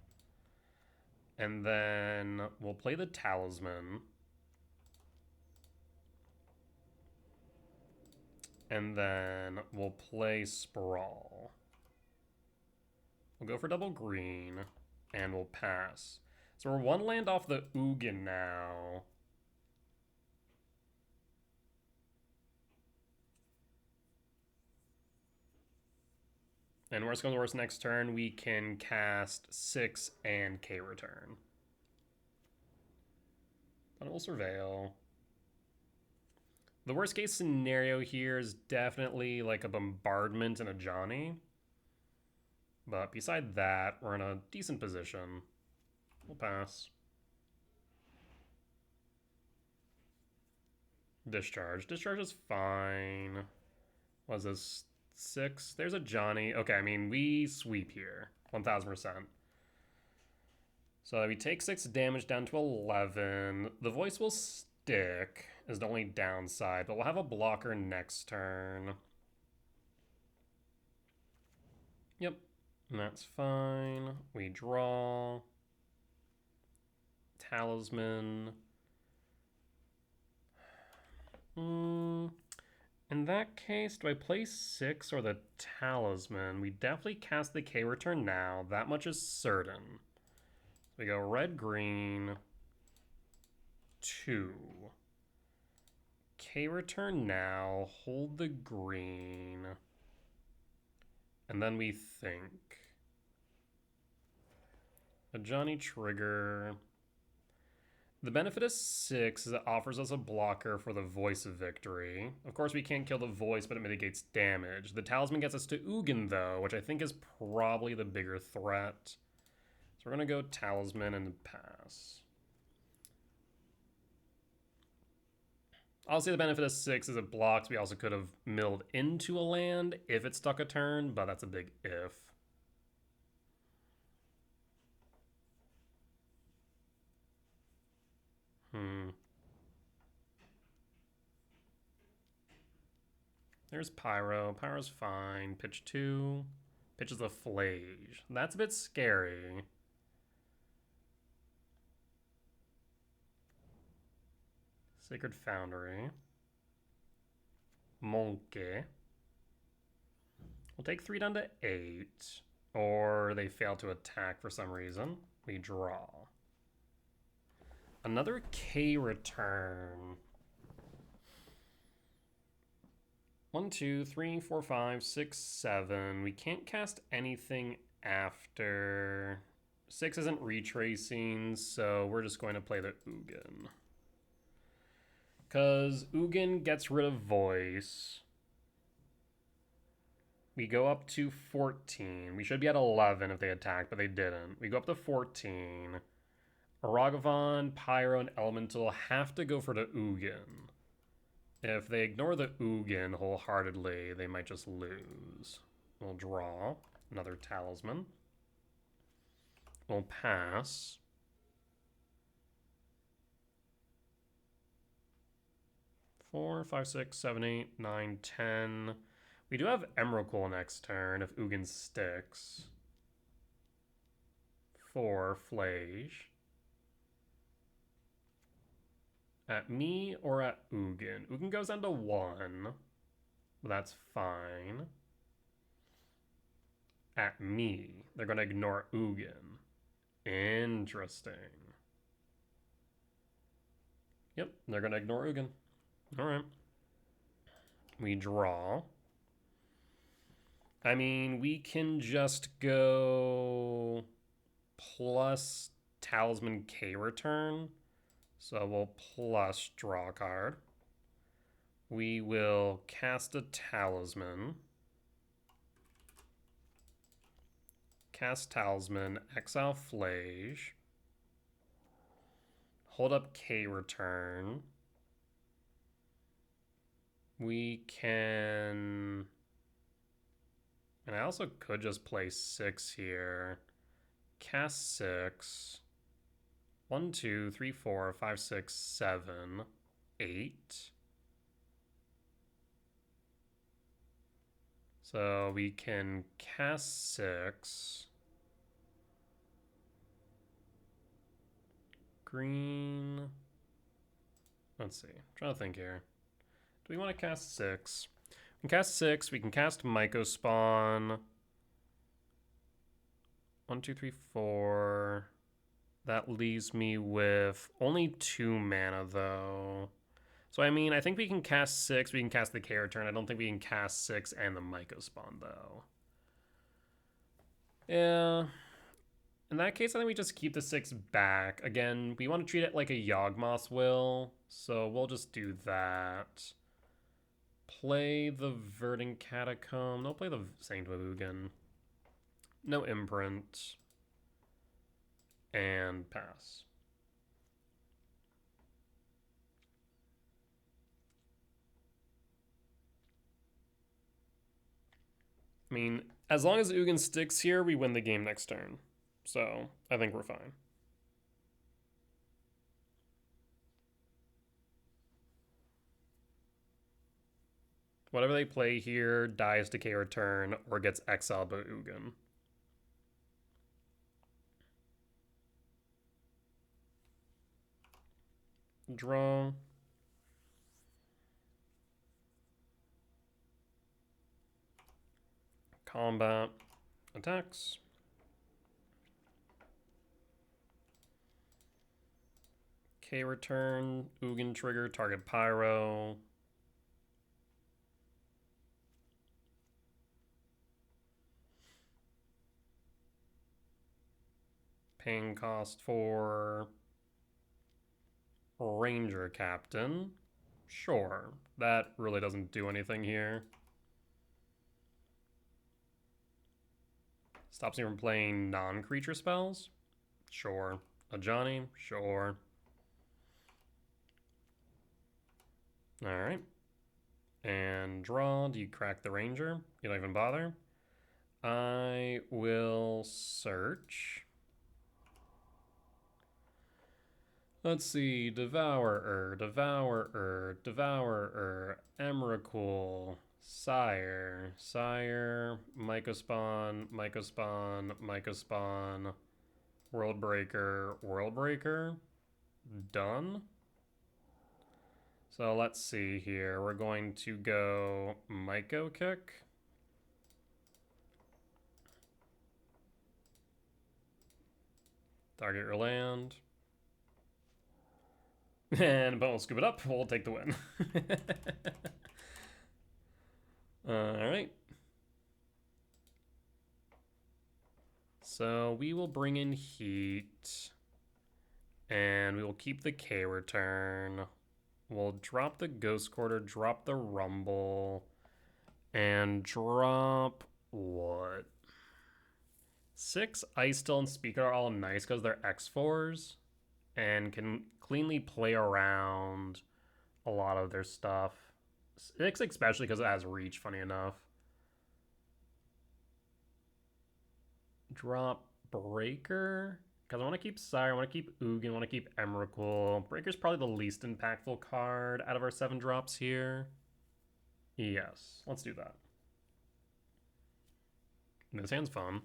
And then we'll play the Talisman. And then we'll play Sprawl. We'll go for double green, and we'll pass. So we're 1 land off the Ugin now. And worst comes to worst, next turn we can cast 6 and K return. Then we'll Surveil. The worst case scenario here is definitely like a bombardment and a Johnny. But beside that, we're in a decent position. We'll pass. Discharge. Discharge is fine. What is this? 6. There's a Johnny. Okay, I mean, we sweep here. 1000%. So we take 6 damage down to 11. The voice will stick is the only downside, but we'll have a blocker next turn. Yep, and that's fine. We draw. Talisman. In that case, do I play 6 or the Talisman? We definitely cast the K return now. That much is certain. We go red, green, 2. K return now, hold the green. And then we think. A Johnny trigger. The benefit of 6 is it offers us a blocker for the Voice of Victory. Of course, we can't kill the Voice, but it mitigates damage. The Talisman gets us to Ugin, though, which I think is probably the bigger threat. So we're going to go Talisman and pass. Obviously, the benefit of 6 is it blocks. We also could have milled into a land if it stuck a turn, but that's a big if. There's Pyro. Pyro's fine. Pitch 2. Pitches a Flage. That's a bit scary. Sacred Foundry. Monkey. We'll take 3 down to 8. Or they fail to attack for some reason. We draw. Another K return. 1, 2, 3, 4, 5, 6, 7. We can't cast anything after. 6 isn't retracing, so we're just going to play the Ugin. Because Ugin gets rid of Voice. We go up to 14. We should be at 11 if they attack, but they didn't. We go up to 14. Aragavan, Pyro, and Elemental have to go for the Ugin. If they ignore the Ugin wholeheartedly, they might just lose. We'll draw another Talisman. We'll pass. Four, 5, 6, 7, 8, 9, 10. We do have Emrakul next turn if Ugin sticks. 4, Flage. At me or at Ugin? Ugin goes down to 1. That's fine. At me. They're going to ignore Ugin. Interesting. Yep, they're going to ignore Ugin. Alright. We draw. I mean, we can just go plus Talisman K return. So we'll plus draw a card. We will cast a Talisman. Cast Talisman, exile Flage. Hold up K return. We can... And I also could just play 6 here. Cast 6. 1, 2, 3, 4, 5, 6, 7, 8. So we can cast 6. Green. Let's see. I'm trying to think here. Do we want to cast 6? We can cast 6. We can cast Myco Spawn. 1, 2, 3, 4. That leaves me with only 2 mana, though. So, I mean, I think we can cast 6. We can cast the K return. I don't think we can cast 6 and the Myco Spawn, though. Yeah. In that case, I think we just keep the 6 back. Again, we want to treat it like a Yawgmoth's Will, so we'll just do that. Play the Verdant Catacomb. No, play the Saint of Ugin. No Imprint. And pass. I mean, as long as Ugin sticks here, we win the game next turn. So, I think we're fine. Whatever they play here dies to K return or gets exiled by Ugin. Draw. Combat. Attacks. K return. Ugin trigger. Target Pyro. Paying cost for Ranger Captain. Sure, that really doesn't do anything here. Stops me from playing non-creature spells. Sure. A Johnny? Sure. Alright. And draw. Do you crack the Ranger? You don't even bother? I will search. Let's see. Devourer, Devourer, Devourer, Emrakul, Sire, Sire, Mycospawn, Mycospawn, Mycospawn, Worldbreaker, Worldbreaker. Done. So let's see here. We're going to go Myco Kick. Target your land. And we'll scoop it up. We'll take the win. Alright. So we will bring in Heat. And we will keep the K return. We'll drop the Ghost Quarter, drop the Rumble, and drop what? 6 Ice Still and Speaker are all nice because they're X4s and can cleanly play around a lot of their stuff. 6 especially because it has reach, funny enough. Drop Breaker. Because I want to keep Sire, I want to keep Ugin, I want to keep Emrakul. Breaker's probably the least impactful card out of our 7 drops here. Yes, let's do that. This hand's fun.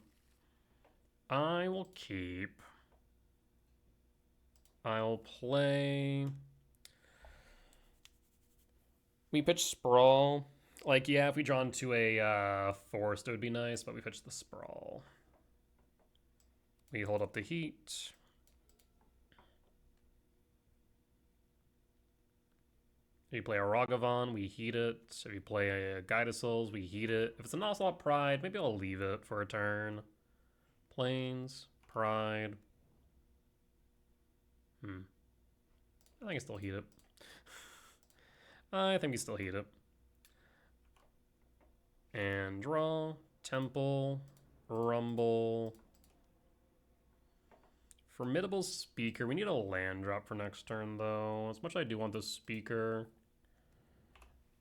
I will keep... I'll play... We pitch Sprawl. Like, yeah, if we draw into a Forest, it would be nice, but we pitch the Sprawl. We hold up the Heat. If you play a Ragavan, we heat it. If you play a Guide of Souls, we heat it. If it's an Ocelot Pride, maybe I'll leave it for a turn. Plains, Pride. I think I still heat it. I think we still heat it. And draw, Temple, Rumble. Formidable Speaker. We need a land drop for next turn, though. As much as I do want the Speaker,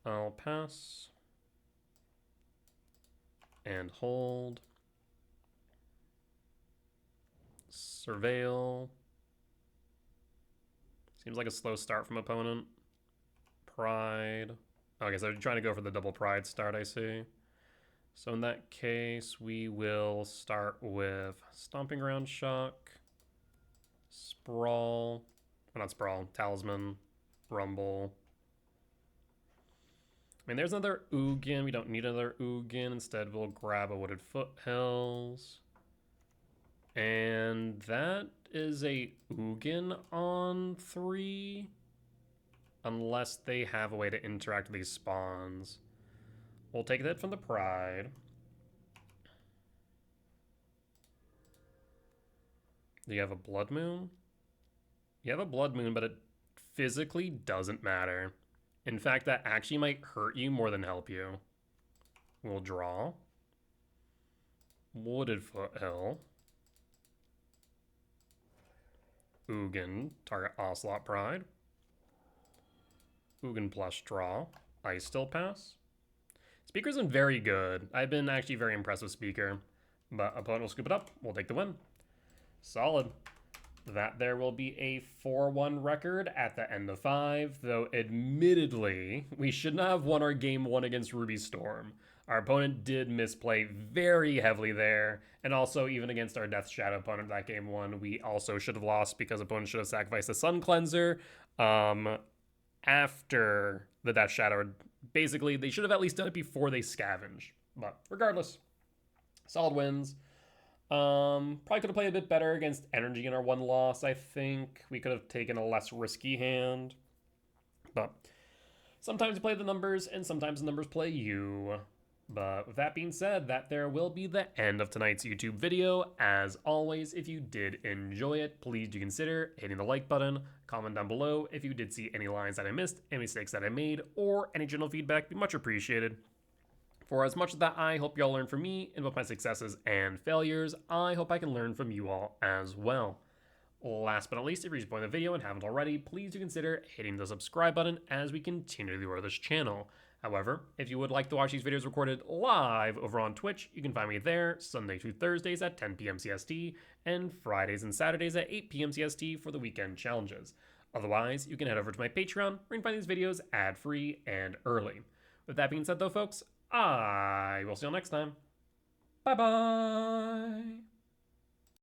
I'll pass. And hold. Surveil. Seems like a slow start from opponent. Pride. Okay, so they're trying to go for the double Pride start, I see. So in that case, we will start with Stomping Ground Shock. Sprawl, well, not Sprawl, Talisman, Rumble. I mean, there's another Ugin. We don't need another Ugin. Instead, we'll grab a Wooded Foothills. And that is a Ugin on 3. Unless they have a way to interact with these spawns. We'll take that from the Pride. Do you have a Blood Moon? You have a Blood Moon, but it physically doesn't matter. In fact, that actually might hurt you more than help you. We'll draw. Wooded Foothill. Ugin, target Ocelot Pride. Ugin plus draw. Ice Still pass. Speaker's been very good. I've been actually very impressed with Speaker. But opponent will scoop it up. We'll take the win. Solid. That there will be a 4-1 record at the end of 5, though admittedly, we should not have won our game 1 against Ruby Storm. Our opponent did misplay very heavily there, and also even against our Death Shadow opponent that game 1, we also should have lost because opponent should have sacrificed the Sun Cleanser after the Death Shadow. Basically, they should have at least done it before they scavenge. But regardless, solid wins. Probably could have played a bit better against Energy in our 1 loss, I think. We could have taken a less risky hand. But sometimes you play the numbers, and sometimes the numbers play you. But with that being said, that there will be the end of tonight's YouTube video. As always, if you did enjoy it, please do consider hitting the like button. Comment down below if you did see any lines that I missed, any mistakes that I made, or any general feedback. Be much appreciated. For as much as that I hope y'all learn from me in both my successes and failures, I hope I can learn from you all as well. last but not least, if you're enjoying the video and haven't already, please do consider hitting the subscribe button as we continue to grow this channel. However, if you would like to watch these videos recorded live over on Twitch, you can find me there Sunday through Thursdays at 10 p.m. CST and Fridays and Saturdays at 8 p.m. CST for the weekend challenges. Otherwise, you can head over to my Patreon where you can find these videos ad-free and early. With that being said though, folks, I will see you all next time. Bye-bye!